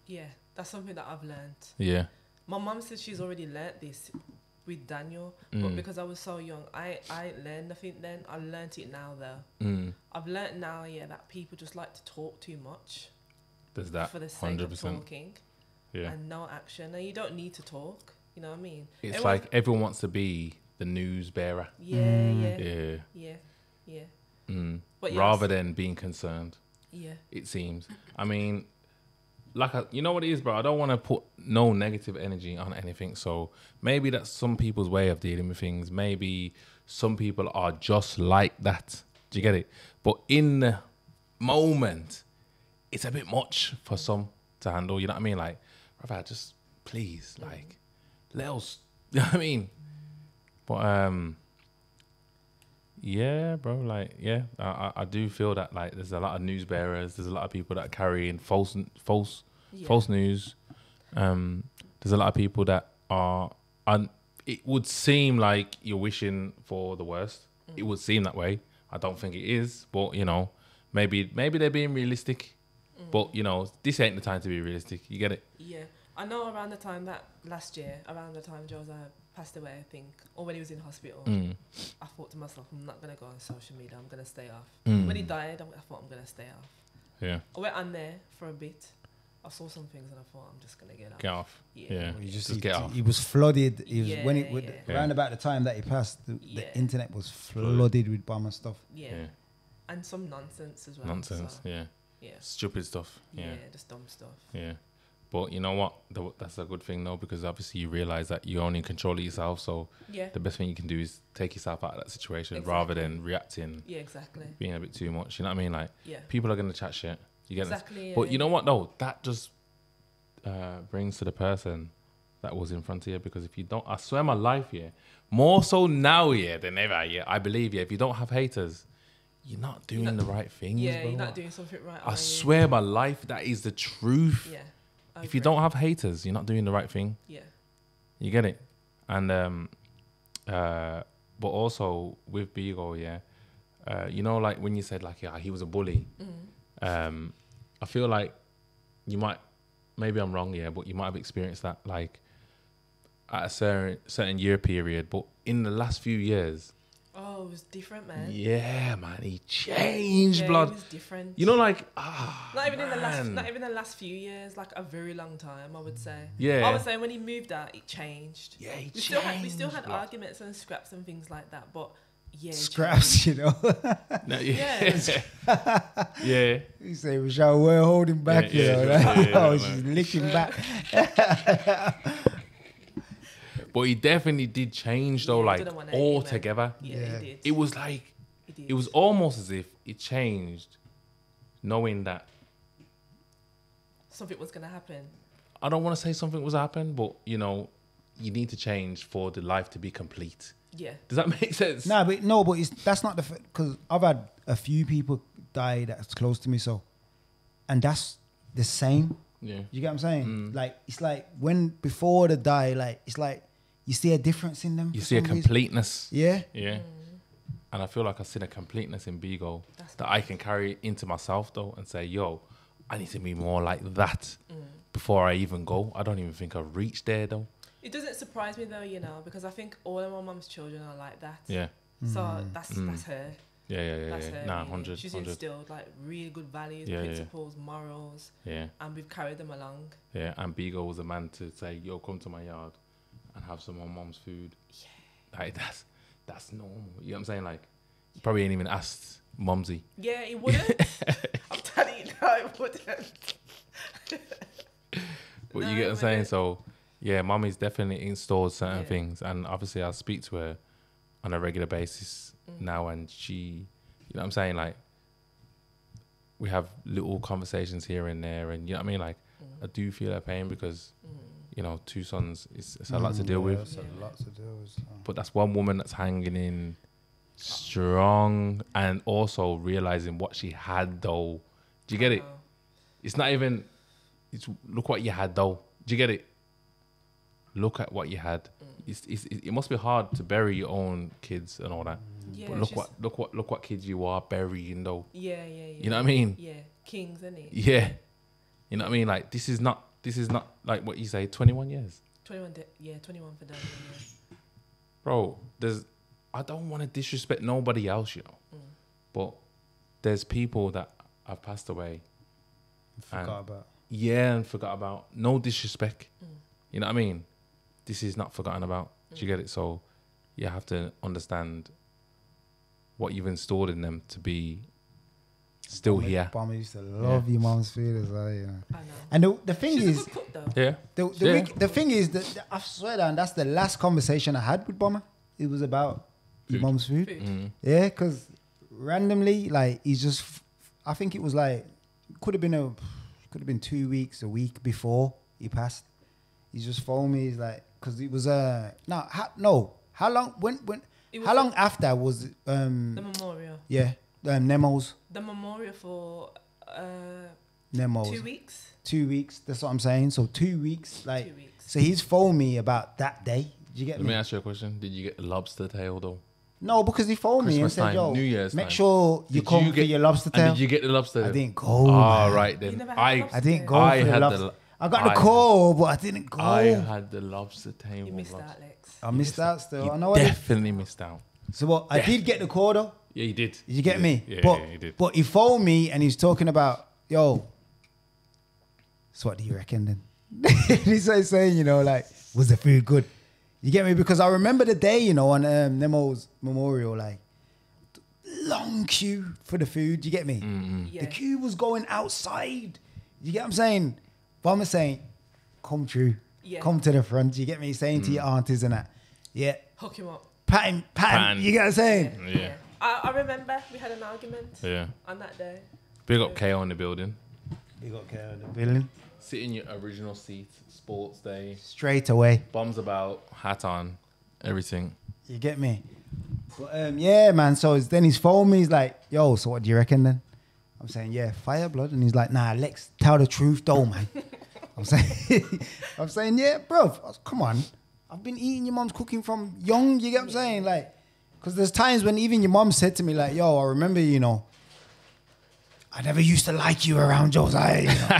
S3: Yeah, that's something that I've learned.
S2: Yeah.
S3: My mum said she's already learnt this with Daniel, but because I was so young, I learned nothing then. I learnt it now though. I've learnt now, that people just like to talk too much.
S2: There's that.
S3: For the sake
S2: 100%.
S3: of talking. Yeah. And no action. And you don't need to talk. You know what I mean?
S2: It's like everyone wants to be the news bearer.
S3: Yeah. But
S2: rather than being concerned.
S3: Yeah.
S2: It seems. I mean, you know what it is, bro? I don't want to put no negative energy on anything. So maybe that's some people's way of dealing with things. Maybe some people are just like that. Do you get it? But in the moment, it's a bit much for some to handle. You know what I mean? Like, brother, just please, like, let us. You know what I mean? But yeah, bro. Like, yeah, I do feel that, like, there's a lot of news bearers. There's a lot of people that are carrying false news. There's a lot of people that are. It would seem like you're wishing for the worst. It would seem that way. I don't think it is, but you know, maybe they're being realistic. But you know, this ain't the time to be realistic. You get it? Yeah,
S3: I know. Around the time that last year, around the time Josiah passed away, I think, or when he was in hospital, I thought to myself, I'm not gonna go on social media. I'm gonna stay off. When he died, I thought I'm gonna stay off. Yeah. I went on there for a bit. I saw some things and I thought, I'm just gonna get off.
S2: Get off. Yeah.
S1: You just get off. He was flooded. Around about the time that he passed, the internet was flooded with Bomma stuff.
S3: Yeah. And some nonsense as well.
S2: Nonsense. So. Yeah. Stupid stuff. Yeah.
S3: Just dumb stuff.
S2: Yeah. But you know what? That's a good thing though, because obviously you realize that you're only in control of yourself. So the best thing you can do is take yourself out of that situation rather than reacting. Yeah, exactly. Being a bit too much. You know what I mean? Like, people are going to chat shit. You get exactly. But you know what though? That just brings to the person that was in front of you. Because if you don't, I swear my life, yeah, more so now, yeah, than ever, yeah, I believe, yeah, if you don't have haters, you're not doing the right things,
S3: Yeah,
S2: bro.
S3: you're not doing something right.
S2: I swear my life, that is the truth.
S3: Yeah.
S2: If you don't have haters, you're not doing the right thing.
S3: Yeah.
S2: You get it? And but also with Beagle, yeah, you know, like when you said like, yeah, he was a bully. I feel like you might, maybe I'm wrong, yeah, but you might have experienced that like at a certain year period. But in the last few years,
S3: oh, it was different, man.
S2: yeah, man, he changed,
S3: Yeah,
S2: blood.
S3: it was different.
S2: You know, like
S3: not even in the last few years, like a very long time, I would say.
S2: Yeah.
S3: I would say when he moved out, it changed.
S2: Yeah, he
S3: we
S2: changed.
S3: still had
S2: blood.
S3: arguments and scraps and things like that, but yeah, it
S1: Scraps, you know.
S2: No,
S3: Yeah.
S2: yeah.
S1: You say, Rochelle, we're holding back,
S2: Yeah,
S1: you know.
S2: yeah,
S1: Like,
S2: yeah,
S1: oh,
S2: yeah,
S1: she's
S2: man.
S1: licking back.
S2: But he definitely did change though,
S3: Yeah,
S2: like
S3: did a 180, man.
S2: altogether.
S3: Yeah,
S1: Yeah.
S3: he did.
S2: It was like,
S3: He did.
S2: it was almost as if it changed, knowing that,
S3: Something was gonna happen.
S2: I don't want to say something was happening, but you know, you need to change for the life to be complete.
S3: Yeah.
S2: Does that make sense?
S1: Nah, but no, but that's not the because I've had a few people die that's close to me, so and that's the same.
S2: Yeah.
S1: You get what I'm saying? Like it's like when before they die, like it's like you see a difference in them.
S2: You
S1: for
S2: see a
S1: some reason.
S2: completeness.
S1: Yeah.
S2: Yeah. And I feel like I've seen a completeness in Beagle
S3: That's
S2: that I can carry into myself though and say, yo, I need to be more like that before I even go. I don't even think I've reached there though.
S3: It doesn't surprise me though, you know, because I think all of my mum's children are like that.
S2: Yeah.
S3: So that's her.
S2: Yeah.
S3: That's her.
S2: Nah,
S3: really.
S2: 100.
S3: She's
S2: 100.
S3: instilled like really good values,
S2: Yeah, yeah.
S3: principles, morals,
S2: Yeah.
S3: and we've carried them along.
S2: Yeah. And Beagle was a man to say, yo, come to my yard and have some of mom's food. Yeah. Like that's normal. You know what I'm saying? Like, you probably ain't even asked Mumsy.
S3: Yeah, it wouldn't. I'm telling you, no, it wouldn't.
S2: But
S3: No,
S2: you get what I'm
S3: it
S2: saying?
S3: wouldn't.
S2: So, yeah, Mummy's definitely installed certain
S3: Yeah.
S2: things. And obviously, I speak to her on a regular basis now. And she, you know what I'm saying? Like, we have little conversations here and there. And you know what I mean? Like, I do feel her pain because, you know, 2 sons, it's a lot to deal with.
S1: It's a lot to deal with. So.
S2: But that's one woman that's hanging in strong and also realizing what she had, though. Do you get it?
S3: Wow.
S2: It's not even, it's look what you had, though. Do you get it? Look at what you had. It must be hard to bury your own kids and all that.
S3: Yeah,
S2: But
S3: she's-
S2: look what kids you are burying, though.
S3: Yeah.
S2: You know what I mean?
S3: Yeah, kings, isn't it?
S2: Yeah. You know what I mean? Like, this is not like what you say, 21 years.
S3: 21 for them. Yeah.
S2: Bro, I don't want to disrespect nobody else, you know. But there's people that have passed away.
S1: Forgot about.
S2: Yeah, and forgot about. No disrespect. You know what I mean? This is not forgotten about. Do you get it? So you have to understand what you've installed in them to be still here.
S1: Bomma used to love your mom's food as well, you know.
S3: I know.
S1: And the thing
S3: She's
S1: is,
S3: a good cook, though.
S2: Yeah.
S1: the thing is that I swear down, that's the last conversation I had with Bomma. It was about your
S2: Food.
S1: mom's food.
S3: Food.
S1: Yeah, because randomly, like he's just, I think it was like could have been 2 weeks, a week before he passed. He just phoned me. He's like, because it was how long when
S3: It was
S1: how long after was it,
S3: The memorial.
S1: Nemo's
S3: The memorial for
S1: Nemo's
S3: 2 weeks.
S1: 2 weeks. That's what I'm saying. So 2 weeks, like
S3: 2 weeks.
S1: so he's phoned me about that day. Did you get
S2: Let
S1: me?
S2: me ask you a question. Did you get the lobster tail, though?
S1: No, because he phoned me and
S2: Christmas
S1: said,
S2: time,
S1: "Yo,
S2: New Year's
S1: make
S2: time.
S1: sure you
S2: Did
S1: come
S2: you
S1: for
S2: get-
S1: your lobster
S2: And
S1: tail."
S2: did you get the lobster?
S1: I didn't go.
S2: Oh,
S1: man.
S2: right
S3: You
S2: then.
S3: never had
S2: I
S3: lobster
S1: I didn't go
S2: I
S1: for the
S2: had
S1: lobster.
S2: the-
S1: I got the
S2: I-
S1: call, but I didn't go.
S2: I had the lobster tail.
S3: You missed
S2: lobster.
S3: out, Lex.
S1: I missed out still.
S2: You
S1: I know I did.
S2: definitely missed out.
S1: So what? I did get the call though.
S2: Yeah, you did.
S1: Did you get me?
S2: Yeah,
S1: but,
S2: yeah, you did.
S1: But he phoned me and he's talking about, yo, so what do you reckon then? He's saying, you know, like, was the food good? You get me? Because I remember the day, you know, on Nemo's memorial, like, long queue for the food. You get me?
S3: Yeah.
S1: The queue was going outside. You get what I'm saying? Bomma saying, come through.
S3: Yeah.
S1: Come to the front. You get me? Saying to your aunties and that. Yeah.
S3: Hook him up.
S1: Pat him. You get what I'm saying?
S2: Yeah.
S3: I remember we had an argument
S2: Yeah.
S3: on that day.
S2: Big up KO in the building.
S1: You got care of the building.
S2: Sit in your original seat, sports day,
S1: Straight away.
S2: bombs about, hat on, everything.
S1: You get me? But yeah, man. So then he's phoned me. He's like, yo, so what do you reckon then? I'm saying, yeah, fire blood. And he's like, nah, Lex, tell the truth though, man. I'm saying, yeah, bro, come on. I've been eating your mom's cooking from young, you get what I'm saying? Like, because there's times when even your mom said to me, like, yo, I remember, you know, I never used to like you around Josiah, you know.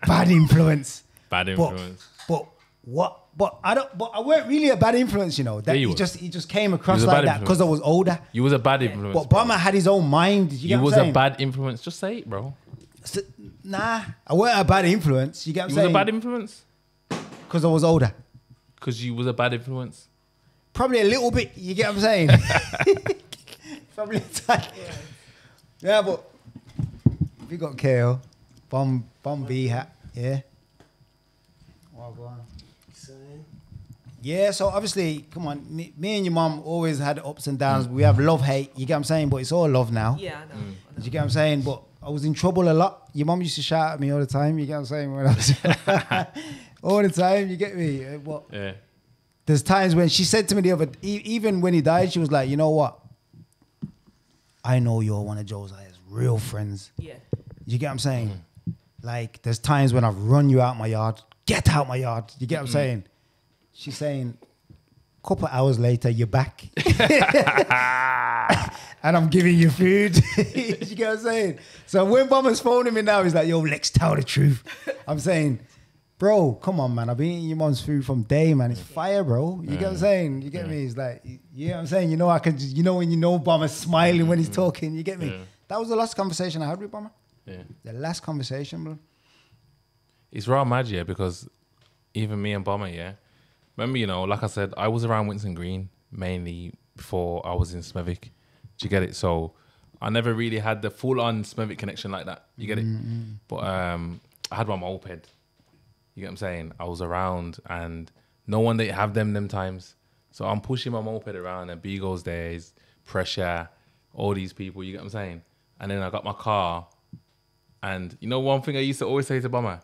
S1: Bad influence.
S2: Bad influence.
S1: But I weren't really a bad influence, you know. That
S2: Yeah,
S1: he just came across
S2: a
S1: like
S2: bad
S1: that because I was older.
S2: You was a bad influence.
S1: But Bomma had his own mind. You
S2: was
S1: get what I'm
S2: a bad influence. Just say it, bro.
S1: So, nah, I weren't a bad influence. You get what I'm
S2: You
S1: saying?
S2: was a bad influence?
S1: Because I was older.
S2: Because you was a bad influence?
S1: Probably a little bit. You get what I'm saying? Probably a tad. Yeah, but we got KO. Bomb B hat. Yeah. Oh, go on. Yeah, so obviously, come on, me and your mum always had ups and downs. We have love, hate, you get what I'm saying? But it's all love now.
S3: Yeah, I know. I know.
S1: You get what I'm saying? But I was in trouble a lot. Your mum used to shout at me all the time, you get what I'm saying? When I was all the time, you get me? But
S2: Yeah.
S1: there's times when she said to me the other, even when he died, she was like, you know what? I know you're one of Josiah's real friends.
S3: Yeah.
S1: You get what I'm saying? Like, there's times when I've run you out my yard. Get out my yard. You get what I'm saying? She's saying, couple hours later, you're back. And I'm giving you food. You get what I'm saying? So when Bomma's phoning me now, he's like, yo, Lex, tell the truth. I'm saying, bro, come on, man. I've been eating your mom's food from day, man. It's fire, bro. You get what I'm saying? You get me? He's like, you know what I'm saying? You know, I can just, you know, when you know Bomma's smiling when he's talking, you get me?
S2: Yeah.
S1: That was the last conversation I had with Bomma.
S2: Yeah.
S1: The last conversation, bro.
S2: It's raw mad, yeah, because even me and Bomma, yeah. Remember, you know, like I said, I was around Winson Green mainly before I was in Smethwick. Do you get it? So I never really had the full-on Smethwick connection like that. You get it? But I had my moped. You get what I'm saying? I was around and no one didn't have them times. So I'm pushing my moped around and B goes there, is pressure, all these people, you get what I'm saying? And then I got my car and you know one thing I used to always say to Bomma?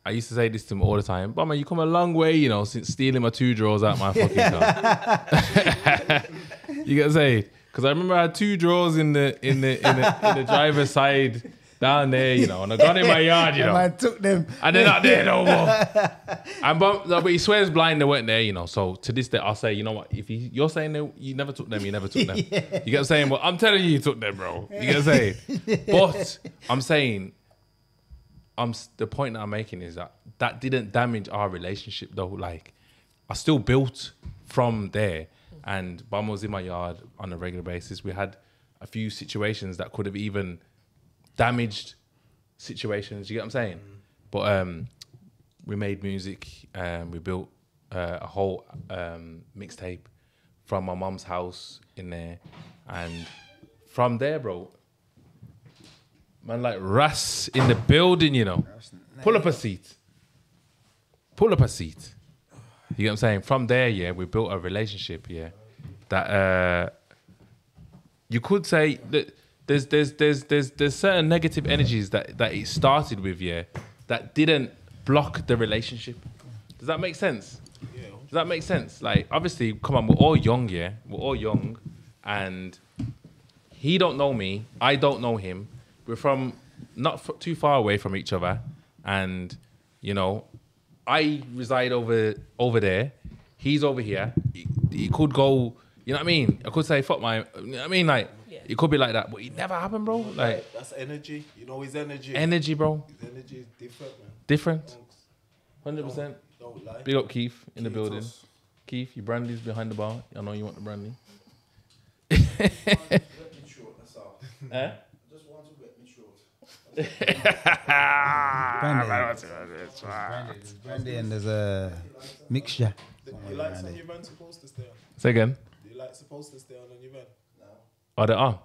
S2: I used to say this to him all the time. Bomma, you come a long way, you know, since stealing my 2 drawers out my fucking car. You get what I'm saying? Because I remember I had 2 drawers in the driver's side down there, you know, and I got in my yard, you know.
S1: I took them.
S2: And they're not there no more. And but he swears blind they weren't there, you know. So to this day, I'll say, you know what? If you're saying you never took them, you never took them. You get what I'm saying? Well, I'm telling you took them, bro. You get what I'm saying? But I'm saying, the point that I'm making is that didn't damage our relationship though. Like, I still built from there, and Bomma was in my yard on a regular basis. We had a few situations that could have even damaged situations. You get what I'm saying? But we made music. We built a whole mixtape from my mum's house in there, and from there, bro. Man, like Ras in the building, you know. Pull up a seat. Pull up a seat. You get what I'm saying? From there, yeah, we built a relationship, yeah. That you could say that there's certain negative energies that it started with, yeah, that didn't block the relationship. Does that make sense? Yeah. Does that make sense? Like, obviously, come on, we're all young, yeah. We're all young, and he don't know me. I don't know him. We're from not too far away from each other, and you know, I reside over there. He's over here. He could go. You know what I mean? I could say fuck my. You know what I mean? Like, it could be like that, but it never happened, bro. Like,
S5: that's energy. You know his energy.
S2: Energy, bro.
S5: His energy is different, man.
S2: Different. 100%.
S5: Don't lie.
S2: Big up Keith in the building. Keith, your brandy's behind the bar. I know you want the brandy.
S1: Brandy and there's a mixture.
S5: You like on your van supposed to stay on?
S2: Say again.
S5: Do you like supposed to stay on your van? No.
S2: Oh, they are?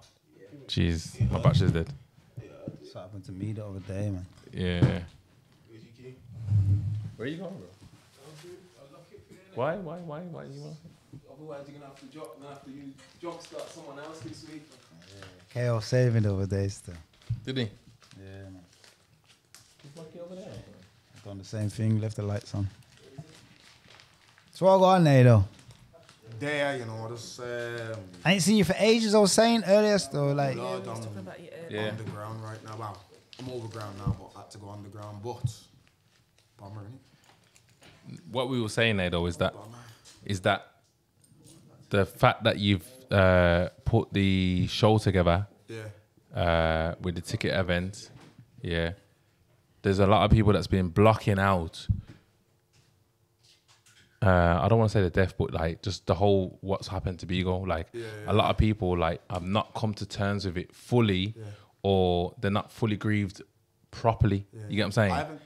S2: Jeez, my battery's dead.
S1: That's what happened to me the other day, man.
S2: Yeah.
S5: Where's your key?
S2: Where are you going, bro? Why you want?
S5: Otherwise, you're gonna have to job start someone else this week.
S1: Chaos saving the other day still.
S2: Did he?
S1: Yeah, man.
S2: Is my key over there?
S1: Done the same thing, left the lights on. So what I got on there though?
S6: There, you know, just
S1: I ain't seen you for ages. I was saying earlier, still like.
S6: Lord,
S3: We was
S6: I'm
S3: talking about you earlier.
S2: Yeah.
S6: underground right now. Well, I'm overground now, but I had to go underground. But bummer, innit?
S2: What we were saying there though is that
S6: Bummer.
S2: the fact that you've put the show together
S6: Yeah.
S2: with the ticket event, yeah, there's a lot of people that's been blocking out. I don't want to say the death, but like just the whole what's happened to Beagle. Like a lot of people like have not come to terms with it fully, or they're not fully grieved properly. You get what I'm saying?
S6: I haven't.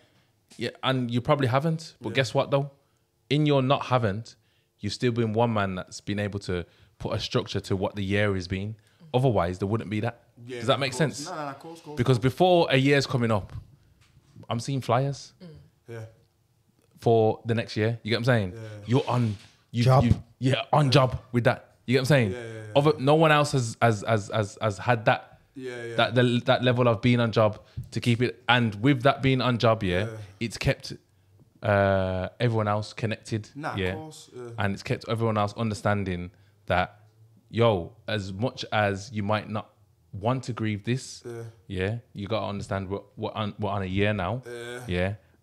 S2: Yeah, and you probably haven't. But guess what though? In your not haven't, you've still been one man that's been able to put a structure to what the year has been. Otherwise, there wouldn't be that.
S6: Yeah,
S2: Does that
S6: of
S2: make
S6: course.
S2: sense?
S6: No, of course.
S2: Because before a year's coming up, I'm seeing flyers
S6: Yeah.
S2: for the next year. You get what I'm saying?
S6: Yeah.
S2: You're on
S1: Job.
S2: on job with that. You get what I'm saying?
S6: Yeah.
S2: No one else has had that.
S6: Yeah.
S2: That level of being on job to keep it, and with that being on job, it's kept everyone else connected,
S6: Nah, of course. Yeah.
S2: and it's kept everyone else understanding that, yo, as much as you might not want to grieve this, you gotta understand we're on a year now,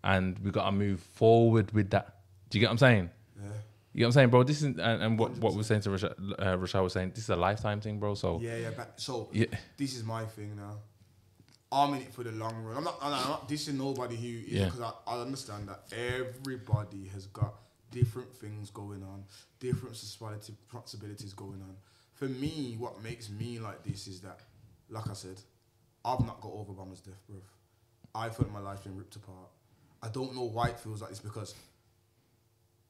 S2: and we gotta move forward with that. Do you get what I'm saying?
S6: Yeah.
S2: You know what I'm saying, bro? This is and what we're saying to Rochelle was saying. This is a lifetime thing, bro. So
S6: Yeah. So
S2: Yeah.
S6: this is my thing now. I'm in it for the long run. I'm not dissing nobody who is, because I understand that everybody has got different things going on, different responsibilities going on. For me, what makes me like this is that, like I said, I've not got over Bomma's death, bro. I felt my life been ripped apart. I don't know why it feels like this, because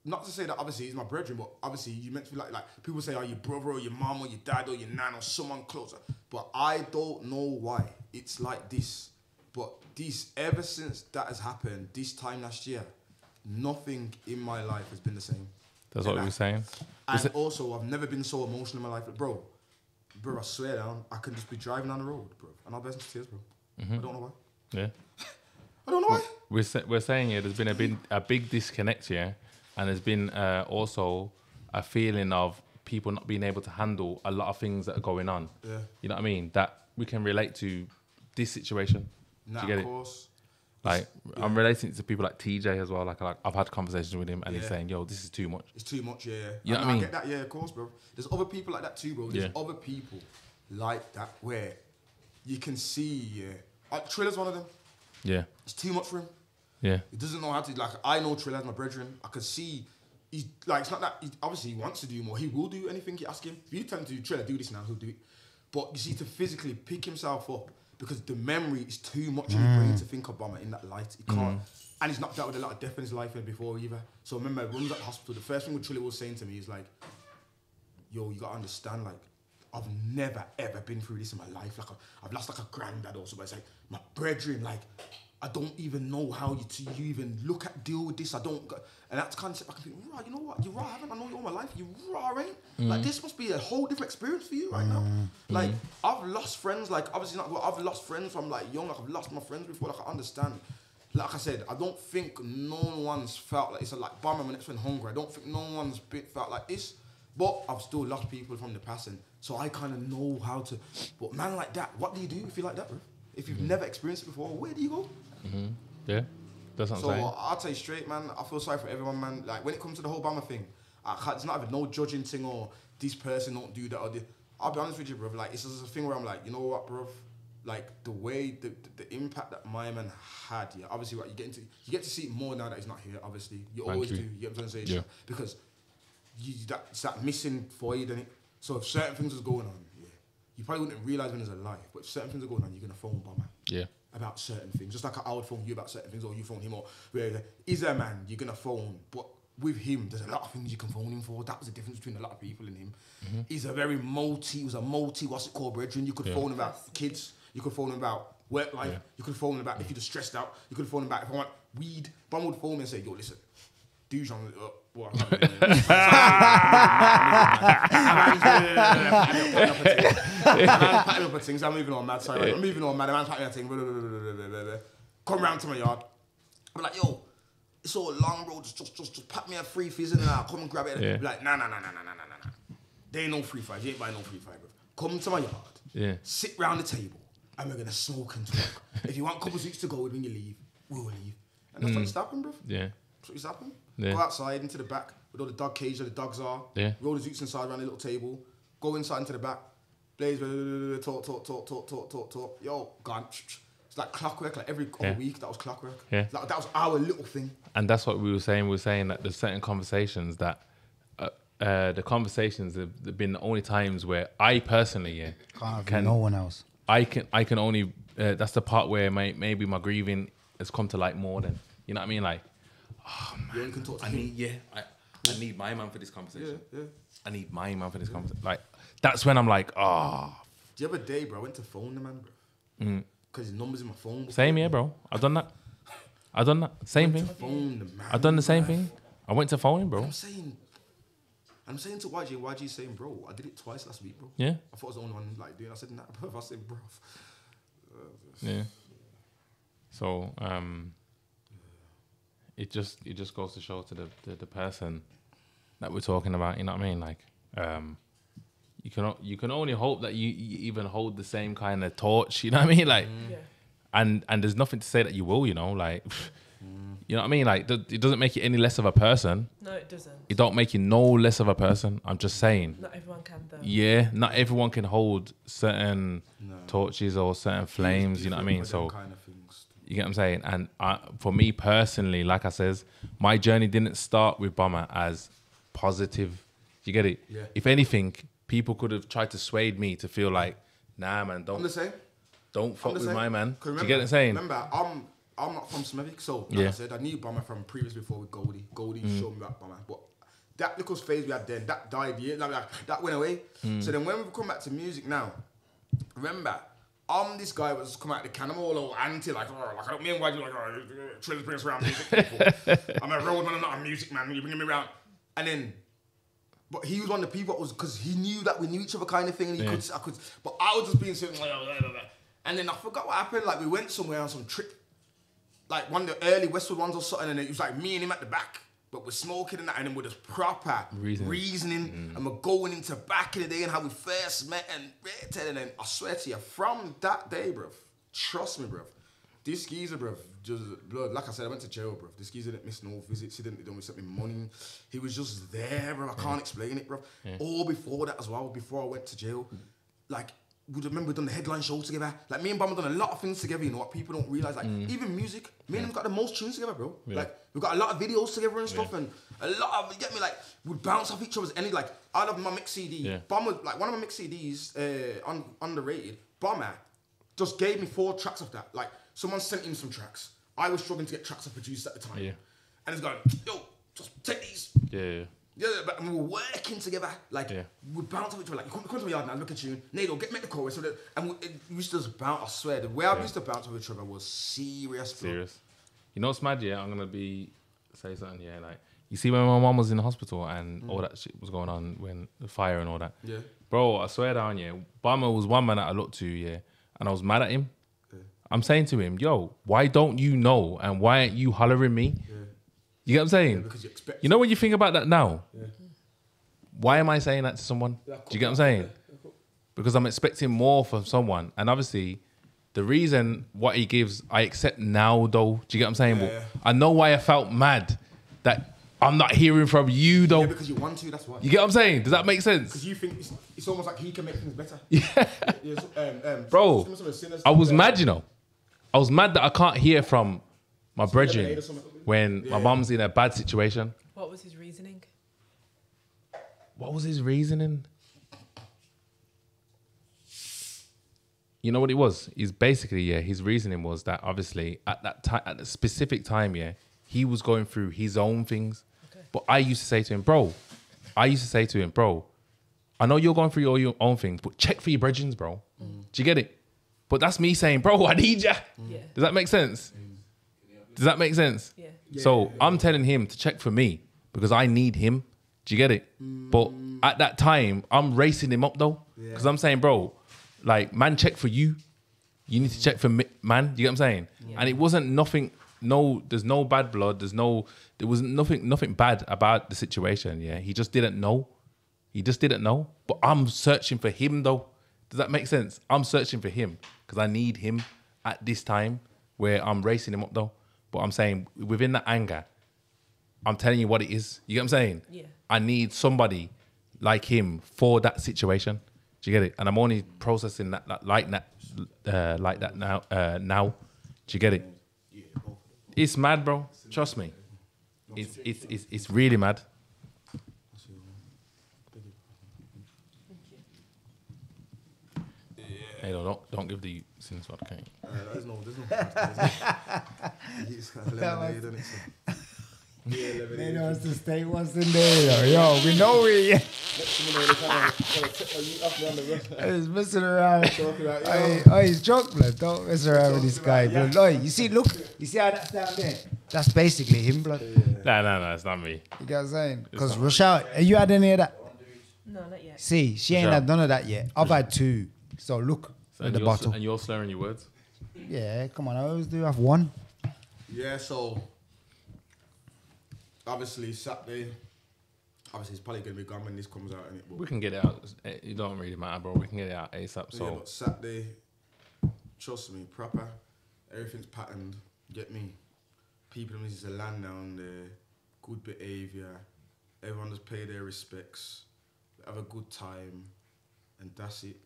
S6: not to say that obviously he's my brethren, but obviously you meant to be like people say, oh, your brother or your mom or your dad or your nan or someone closer. But I don't know why it's like this. But ever since that has happened, this time last year, nothing in my life has been the same.
S2: that's what we were saying.
S6: And also, I've never been so emotional in my life. Bro, I swear down, I can just be driving down the road, bro, and I'll burst into tears, bro. I don't know why.
S2: Yeah,
S6: I don't know why.
S2: we're saying here. There's been a big disconnect here. And there's been also a feeling of people not being able to handle a lot of things that are going on.
S6: Yeah.
S2: You know what I mean? That we can relate to this situation.
S6: Nah,
S2: Do you get
S6: of
S2: it?
S6: course.
S2: Like, I'm relating to people like TJ as well. Like I've had conversations with him and he's
S6: Yeah.
S2: saying, yo, this is too much.
S6: It's too much, yeah.
S2: You know what I
S6: I
S2: mean?
S6: get that, yeah, of course, bro. There's other people like that too, bro. There's other people like that where you can see, Triller's one of them.
S2: Yeah.
S6: It's too much for him.
S2: Yeah.
S6: He doesn't know how to, like, I know Triller as my brethren. I can see, he's, like, it's not that, obviously he wants to do more. He will do anything you ask him. If you tell him to do, Triller, do this now, he'll do it. But you see, to physically pick himself up, because the memory is too much in his brain to think of Bomma in that light. He can't. And he's not dealt with a lot of death in his life before either. So I remember when we was at the hospital, the first thing Triller was saying to me is like, yo, you got to understand, like, I've never, ever been through this in my life. Like, I've lost, like, a granddad also, but it's like, my brethren, like, I don't even know how you even deal with this. I don't, and that's kind of sit back and think, right, you know what, you're right, haven't I known you all my life, you raw, ain't? Like, this must be a whole different experience for you right now. Like, I've lost friends, like, obviously not, I've lost friends from, like, young, like, I've lost my friends before, like, I understand. Like I said, I don't think no one's felt like, it's like Bomma when it's been hungry, I don't think no one's felt like this, but I've still lost people from the past, and so I kind of know how to, but man like that, what do you do if you're like that, bro? If you've never experienced it before, where do you go?
S2: Yeah. That's what I'm
S6: So
S2: saying.
S6: I'll tell you straight, man, I feel sorry for everyone, man. Like, when it comes to the whole Bomma thing, it's not even no judging thing or this person don't do that or this. I'll be honest with you, bro. Like, it's just a thing where I'm like, you know what, bro? Like, the way, the impact that my man had, yeah, obviously, right, you get to see it more now that he's not here, obviously. You always do, you get what I'm trying to say?
S2: Yeah.
S6: Because it's that missing void, innit? So if certain things was going on, yeah, you probably wouldn't realise when he's alive, but if certain things are going on, you're going to phone Bomma.
S2: Yeah.
S6: About certain things, just like I would phone you about certain things, or you phone him, or where is a man you're gonna phone, but with him, there's a lot of things you can phone him for. That was the difference between a lot of people and him. He was a multi, what's it called, brethren? You could phone him about kids, you could phone him about work life, you could phone him about if you're just stressed out, you could phone him about if I want weed. Bomma would phone me and say, yo, listen, do Jean, what? I'm moving on mad. I'm moving on mad. I'm packing a thing. Come round to my yard. I'm like, yo, it's all long, bro. Just pack me a free fizz and I'll come and grab it.
S2: Yeah.
S6: Be like, nah. There ain't no free fries. You ain't buying no free fries, bro. Come to my yard.
S2: Yeah.
S6: Sit round the table and we're gonna smoke and talk. If you want a couple of weeks to go when you leave, we'll leave. And that's what used to happen, bro.
S2: Yeah.
S6: That's what used to happen.
S2: Yeah.
S6: Go outside into the back with all the dog cage where the dogs are.
S2: Yeah.
S6: Roll the zoots inside around the little table. Go inside into the back. Blaze, talk. Yo, gone. It's like clockwork. Like every other week, that was clockwork.
S2: Yeah.
S6: Like, that was our little thing.
S2: And that's what we were saying. We were saying that there's certain conversations that the conversations have been the only times where I personally
S1: Can't no one else.
S2: I can only that's the part where maybe my grieving has come to light more than, you know what I mean, like, oh man,
S6: You only can talk to
S2: I
S6: him.
S2: need I need my man for this conversation.
S6: Yeah.
S2: I need my man for this conversation. Like, that's when I'm like,
S6: The other day, bro, I went to phone the man, bro. Because his number's in my phone.
S2: same here, bro. I've done that. Same thing.
S6: Phone the man.
S2: I've done the same
S6: bruv.
S2: thing. I went to phone him, bro.
S6: I'm saying to YG saying, bro, I did it twice last week, bro.
S2: Yeah.
S6: I thought I was the only one like doing it. I said, nah, bro. I said, bro.
S2: Yeah. So it just goes to show to the person that we're talking about, you know what I mean? Like, you can only hope that you even hold the same kind of torch, you know what I mean? Like,
S3: Yeah.
S2: and there's nothing to say that you will, you know, like, you know what I mean? Like, it doesn't make you any less of a person.
S3: No, it doesn't.
S2: It don't make you no less of a person. I'm just saying.
S3: Not everyone can though.
S2: Yeah, not everyone can hold certain torches or certain flames, you know what I mean? So,
S6: Kind of things.
S2: you get what I'm saying? And for me personally, like I says, my journey didn't start with Bomma as positive. You get it?
S6: Yeah.
S2: If anything, people could have tried to sway me to feel like, nah, man,
S6: I'm the same.
S2: don't fuck
S6: I'm the
S2: with
S6: same.
S2: my man.
S6: 'Cause
S2: Do you get what I'm saying?
S6: Remember, I'm not from Smethwick, so like I said, I knew Bomma from previous before with Goldie. Goldie showed me about Bomma, but that little phase we had then, that died, that went away. So then when we come back to music now, remember, this guy was come out the can, I'm all over anti, like I don't mean why you like, Trillers bring us around music people. I'm a road man, I'm not a music man, you bringing me around. And then, but he was one of the people that was, because he knew that we knew each other kind of thing, and but I was just being sitting like, and then I forgot what happened, like we went somewhere on some trip, like one of the early Westwood ones or something, and it was like me and him at the back, but we're smoking and that, and then we're just proper reasoning, and we're going into back in the day and how we first met, and then I swear to you, from that day, bruv, trust me, bruv, this geezer, bruv, just blood. Like I said, I went to jail, bruv. This geezer didn't miss no visits. He don't send me money. He was just there, bruv. I can't explain it, bruv. All before that as well. Before I went to jail, like. We remember we done the headline show together. Like me and Bomma done a lot of things together. You know what people don't realize. Like even music, me and him got the most tunes together, bro.
S2: Yeah.
S6: Like we got a lot of videos together and stuff, and a lot of, you get me, like we'd bounce off each other's energy. Like I love my mix CD.
S2: Yeah.
S6: Bomma, like one of my mix CDs, underrated. Bomma just gave me 4 tracks of that. Like someone sent him some tracks. I was struggling to get tracks of produced at the time.
S2: Yeah.
S6: And he's going, yo, just take these.
S2: Yeah.
S6: Yeah, but we were working together. Like, we'd bounce off each other. Like, you come to my yard now, look at you. Nado, make the chorus. And we used to just bounce. I swear, the way I used to bounce off each other was serious, bro.
S2: Serious. You know what's mad, yeah? I'm going to say something, yeah. Like, you see when my mum was in the hospital and all that shit was going on, when the fire and all that.
S6: Yeah.
S2: Bro, I swear down, yeah. Bomma was one man that I looked to, yeah. And I was mad at him. Yeah. I'm saying to him, yo, why don't you know? And why aren't you hollering me? Yeah. You get what I'm saying?
S6: Yeah, because you expect.
S2: You know when you think about that now? Yeah. Why am I saying that to someone? Do you get what I'm saying? Because I'm expecting more from someone. And obviously, the reason what he gives, I accept now, though. Do you get what I'm saying?
S6: Yeah.
S2: But I know why I felt mad that I'm not hearing from you, though.
S6: Yeah, because you want to, that's why.
S2: You get what I'm saying? Does that make sense?
S6: Because you think it's almost like he can make things better.
S2: Yeah. Bro, I was mad, you know. I was mad that I can't hear from my brethren when my mum's in a bad situation.
S3: What was his reasoning?
S2: What was his reasoning? You know what it was? He's basically, yeah, his reasoning was that obviously at that time, at the specific time, yeah, he was going through his own things. Okay. But I used to say to him, bro, I know you're going through all your own things, but check for your brethren, bro. Do you get it? But that's me saying, bro, I need ya.
S3: Yeah.
S2: Does that make sense? Does that make sense?
S3: Yeah.
S2: So I'm telling him to check for me because I need him. Do you get it? But at that time, I'm racing him up though. Because I'm saying, bro, like, man, check for you. You need to check for me, man. Do you get what I'm saying? Yeah. And it wasn't nothing there's no bad blood. There was nothing bad about the situation. Yeah, he just didn't know. But I'm searching for him though. Does that make sense? I'm searching for him because I need him at this time where I'm racing him up though. But I'm saying within that anger, I'm telling you what it is. You get what I'm saying?
S3: Yeah.
S2: I need somebody like him for that situation. Do you get it? And I'm only processing that like that now. Now, do you get it? It's mad, bro. Trust me. It's really mad. Hey, don't give the sin sword, okay?
S6: There's no.
S1: They know it's the state what's in there. Yo, we know we. He's messing around. He's drunk, blood. Don't mess around with this guy, blood. Look, you see how that's down there? That's basically him, blood.
S2: No, it's not me.
S1: You get what I'm saying? Because Rochelle, have you had any of that?
S3: No, not yet.
S1: See, she ain't
S2: Rochelle.
S1: had none of that yet. I've had 2. So look at the bottle.
S2: And you're slurring your words.
S1: Yeah, come on. I always do have 1.
S6: Yeah, so obviously Saturday. Obviously, it's probably gonna be gone when this comes out, innit? But
S2: We can get it out. It don't really matter, bro. We can get it out ASAP.
S6: yeah,
S2: So
S6: but Saturday, trust me, proper. Everything's patterned. Get me. People need to land down there. Good behaviour. Everyone just pay their respects. Have a good time, and that's it.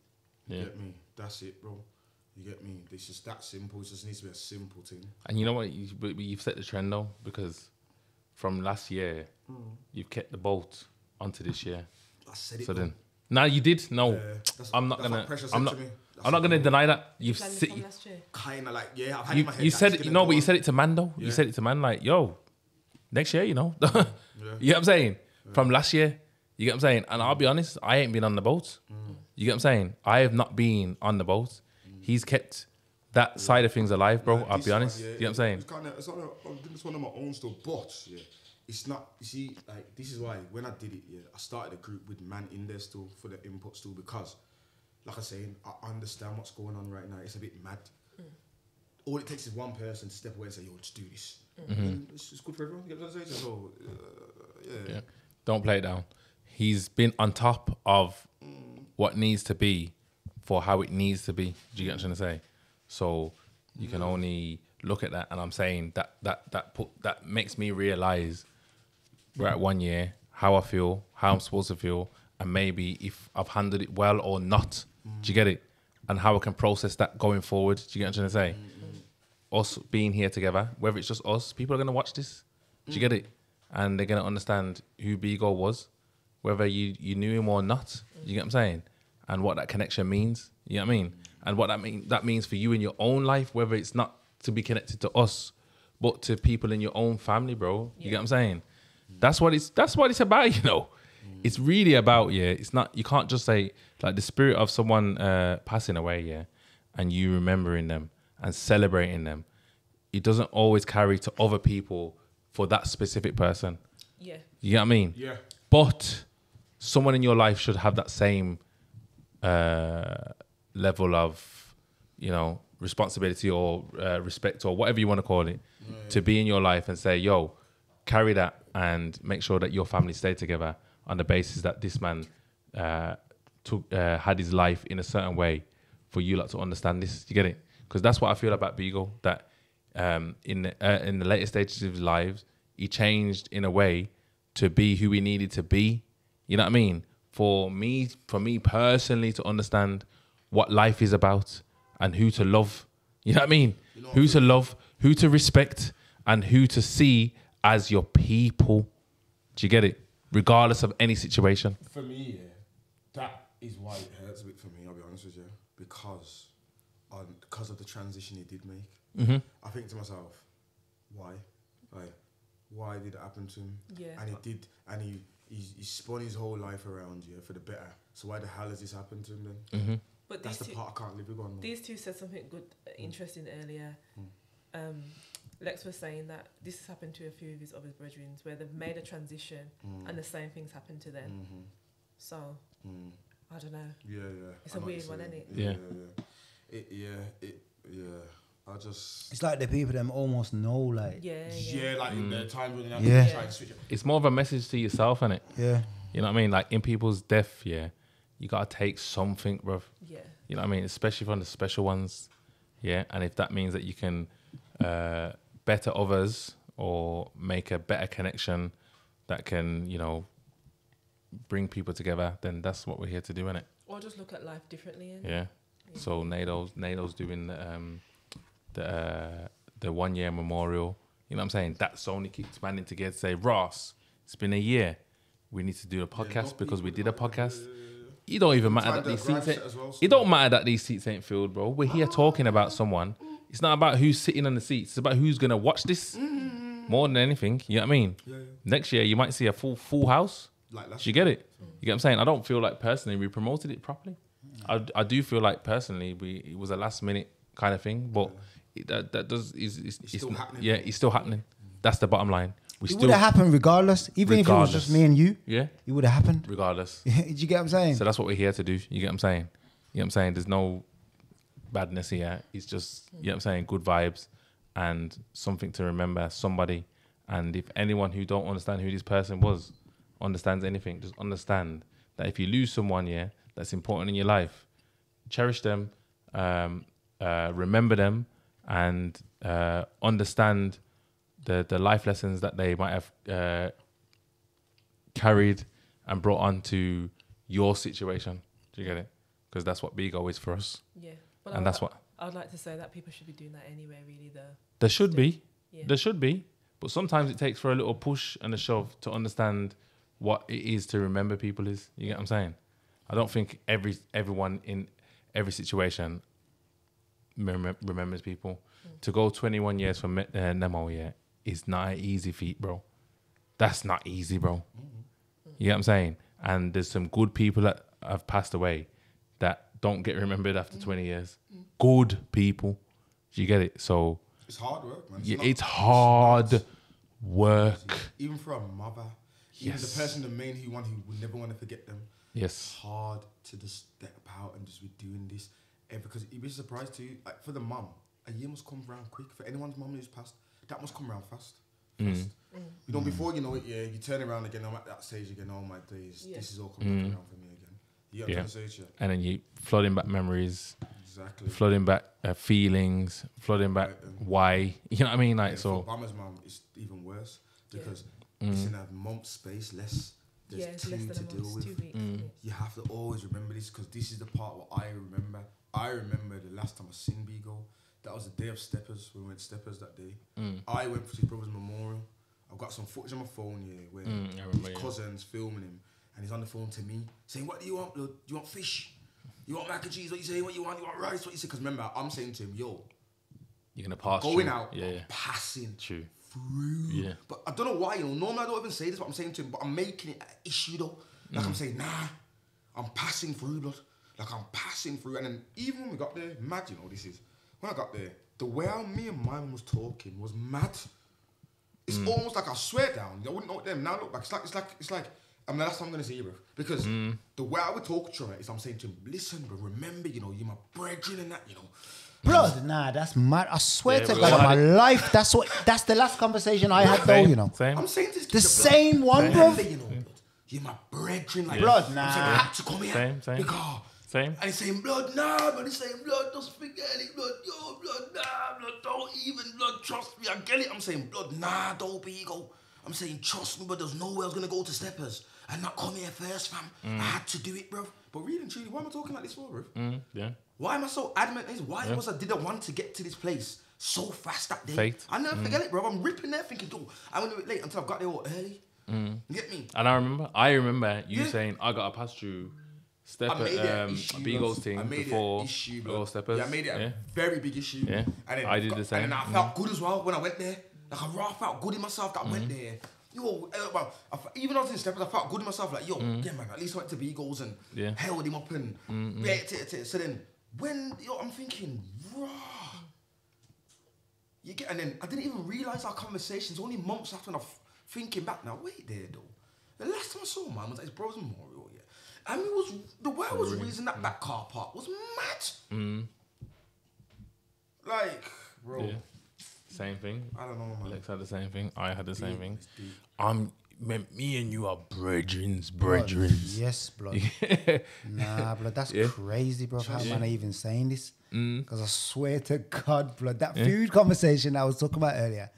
S6: You
S2: Yeah.
S6: get me? That's it, bro. You get me? It's just that simple. It just needs to be a simple thing.
S2: and you know what? You've set the trend though, because from last year you've kept the bolt onto this year.
S6: I said it.
S2: So
S6: bro.
S2: then, no, you did. No,
S6: That's-
S2: I'm not
S6: that's
S2: gonna.
S6: what pressure
S2: I'm
S6: said
S2: not.
S6: to me. That's
S2: I'm not
S6: what
S2: gonna
S6: pressure-
S2: deny that. You've
S3: Planned
S2: sit,
S3: from last year.
S6: Kind of like, yeah, I've had in my head.
S2: you
S6: that's
S2: said
S6: gonna
S2: it. No,
S6: go
S2: but you
S6: on.
S2: said it to man though. You
S6: Yeah.
S2: said it to man like, yo, next year, you know. You know what I'm saying? From last year, you get what I'm saying. And I'll be honest, I ain't been on the boat. You get what I'm saying? I have not been on the boat. He's kept that side of things alive, bro. I'll
S6: This
S2: be
S6: one,
S2: honest.
S6: yeah,
S2: You know what I'm saying?
S6: It's kind of, it's one of my own stuff, but yeah, it's not. You see, like this is why when I did it, yeah, I started a group with man in there still for the input still because, like I saying, I understand what's going on right now. It's a bit mad. All it takes is one person to step away and say, "Yo, just do this." And it's good for everyone. You get what I'm saying? So,
S2: Yeah. Don't play it down. He's been on top of what needs to be for how it needs to be. Do you get what I'm trying to say? So you can only look at that, and I'm saying that makes me realize we're at 1 year, how I feel, how I'm supposed to feel, and maybe if I've handled it well or not. Do you get it? And how I can process that going forward. Do you get what I'm trying to say? Us being here together, whether it's just us, people are gonna watch this. Do you get it? And they're gonna understand who Bigo was, whether you knew him or not. You get what I'm saying? And what that connection means. You know what I mean? And what that means for you in your own life, whether it's not to be connected to us, but to people in your own family, bro. You get what I'm saying? That's what it's about, you know. It's really about, yeah. It's not, you can't just say like the spirit of someone passing away, yeah, and you remembering them and celebrating them. It doesn't always carry to other people for that specific person.
S3: Yeah.
S2: You know what I mean?
S6: yeah,
S2: But someone in your life should have that same level of, you know, responsibility or respect or whatever you want to call it, to be in your life and say, yo, carry that and make sure that your family stay together on the basis that this man had his life in a certain way for you lot to understand this. You get it? Because that's what I feel about Beagle, that in the later stages of his lives, he changed in a way to be who he needed to be. You know what I mean? For me personally to understand what life is about and who to love. You know what I mean? Who to love, who to respect, and who to see as your people. Do you get it? Regardless of any situation.
S6: for me, yeah, that is why it hurts a bit for me. I'll be honest with you, because of the transition he did make. I think to myself, why? Like, why did it happen to him?
S3: Yeah.
S6: And it did, and he spun his whole life around, yeah, for the better. So why the hell has this happened to him then?
S3: But
S6: That's
S3: these
S6: the
S3: two,
S6: part I can't live with on.
S3: these two said something good, interesting earlier. Lex was saying that this has happened to a few of his other brethren where they've made a transition and the same things happened to them. So, I don't know.
S6: Yeah.
S3: It's
S6: I
S3: a
S6: know
S3: weird
S6: what
S3: one,
S6: you're
S3: isn't it?
S6: saying. Yeah.
S1: It's like the people them almost know, like.
S3: Yeah.
S6: Like in the times when they have
S1: Yeah.
S6: to try and switch it.
S2: It's more of a message to yourself, innit?
S1: Yeah.
S2: You know what I mean? Like in people's death, yeah, you gotta take something, bruv.
S3: Yeah.
S2: You know what I mean? Especially from the special ones, yeah. And if that means that you can better others or make a better connection that can, you know, bring people together, then that's what we're here to do, innit?
S3: Or just look at life differently.
S2: Yeah. So Nado's doing the 1 year memorial. You know what I'm saying? That's only keeps banding together to say, Ross, it's been a year. We need to do a podcast because we did a podcast. It don't even matter that these seats ain't, it don't matter that these seats ain't filled, bro. We're here talking about someone. It's not about who's sitting on the seats. It's about who's gonna watch this more than anything. You know what I mean?
S6: Yeah.
S2: Next year you might see a full house.
S6: Like
S2: Do you get it? You get what I'm saying? I don't feel like personally we promoted it properly. I do feel like personally it was a last minute kind of thing, but it's
S6: still happening.
S2: Yeah, it's still happening. That's the bottom line.
S1: It would have happened regardless, even if it was just me and you.
S2: Yeah,
S1: it would have happened
S2: regardless.
S1: Did you get what I'm saying?
S2: So that's what we're here to do. You get what I'm saying? You know what I'm saying? There's no badness here. It's just, you know what I'm saying, good vibes and something to remember, somebody. And if anyone who don't understand who this person was understands anything, just understand that if you lose someone, yeah, that's important in your life, cherish them, remember them, and understand the life lessons that they might have carried and brought onto your situation. Do you get it? Because that's what Bigo is for us.
S3: Yeah. But
S2: And that's what...
S3: I'd like to say that people should be doing that anyway, really.
S2: There should be.
S3: Yeah.
S2: There should be. But sometimes it takes for a little push and a shove to understand what it is to remember people is. You get what I'm saying? I don't think everyone in every situation remembers people. To go 21 years for Nemo, yeah, is not an easy feat, bro. That's not easy, bro. You get what I'm saying? And there's some good people that have passed away that don't get remembered after 20 years. Good people. Do you get it? So
S6: It's hard work, man.
S2: it's hard work.
S6: Even for a mother, even the person, the main who would never want to forget them.
S2: Yes.
S6: It's hard to just step out and just be doing this. Because you'd be surprised too. Like for the mum, a year must come round quick. For anyone's mum who's passed, that must come round fast. You know, before you know it, yeah, you turn around again. I'm at that stage again. Oh my days, this is all coming back around for me again. You get what I'm trying to say,
S2: And then you flooding back memories,
S6: exactly.
S2: flooding back feelings, flooding back why. You know what I mean? Like, so.
S6: For Bomma's mum, it's even worse because it's in a month's space less. There's
S3: it's
S6: two
S3: less than
S6: to
S3: a
S6: deal
S3: month,
S6: with.
S3: 2 weeks.
S6: You have to always remember this because this is the part what I remember. I remember the last time I seen Bigo. That was the day of Steppers. We went Steppers that day. I went for his brother's memorial. I've got some footage on my phone here where his cousin's filming him and he's on the phone to me saying, "What do you want, blood? Do you want fish? You want mac and cheese? What you say? What you want? You want rice? What you say?" Because remember, I'm saying to him, "Yo,
S2: you're going to pass
S6: going
S2: through.
S6: out,
S2: Yeah.
S6: passing
S2: True.
S6: through."
S2: Yeah.
S6: But I don't know why, you know, normally I don't even say this, but I'm saying to him, but I'm making it an issue though. Like I'm saying, nah, I'm passing through, blood. Like I'm passing through. And then even when we got there, mad, you know, this is, when I got there, the way how me and my mum was talking was mad. It's almost like I swear down. I wouldn't know them. Now look back, it's like, I mean, that's what I'm going to say, you, bro. Because the way I would talk to her is I'm saying to him, listen, bro, remember, you know, you're my brethren and that, you know.
S1: Blood, nah, that's mad. I swear to
S2: we
S1: God,
S2: all
S1: on my
S2: had it.
S1: life, that's the last conversation I had though, you know.
S2: Same.
S6: I'm saying this.
S1: The same one, bro.
S6: Remember, you know, blood, you're my brethren. Like,
S1: Blood,
S6: I'm
S1: nah.
S6: saying I had to come here.
S2: Same.
S6: Because,
S2: Same.
S6: and he's saying, blood, nah, but he's saying, blood, don't forget it, blood, yo, blood, nah, blood, don't even, blood, trust me, I get it. I'm saying, blood, nah, don't be ego. I'm saying, trust me, but there's no way I was going to go to Steppers and not come here first, fam. I had to do it, bro. But really and truly, why am I talking like this for, bro?
S2: Yeah.
S6: Why am I so adamant? Why was I didn't want to get to this place so fast that day?
S2: Fate.
S6: I never forget it, bro. I'm ripping there thinking, yo, I'm going to be late until I've got there all early. You get me?
S2: And I remember you saying, I got to pass through Bigo's thing before Bigo Steppers.
S6: Yeah, I made it a very big issue.
S2: Yeah.
S6: And then
S2: I did the same.
S6: And then I felt good as well when I went there. Like, I felt good in myself that I went there. Yo, even though I was in Steppers, I felt good in myself. Like, yo, yeah, man, at least I went to Bigo's and held him up and So then, when, I'm thinking, raw. You get, and then I didn't even realise our conversations only months after, when I'm thinking back now, wait there though. The last time I saw man was at his brother's memorial, yeah. And it was, the way I was raising that back car park was mad. Like, Bro,
S2: Yeah. Same thing.
S6: I don't know, man.
S2: Lex had the same thing. I had the same thing.
S6: It's deep.
S2: Me and you are brethrens.
S1: Blood, yes, blood. Nah, blood, that's
S2: Yeah.
S1: crazy, bro. How man are even saying this?
S2: Mm.
S1: Because I swear to God, blood, that food conversation I was talking about earlier,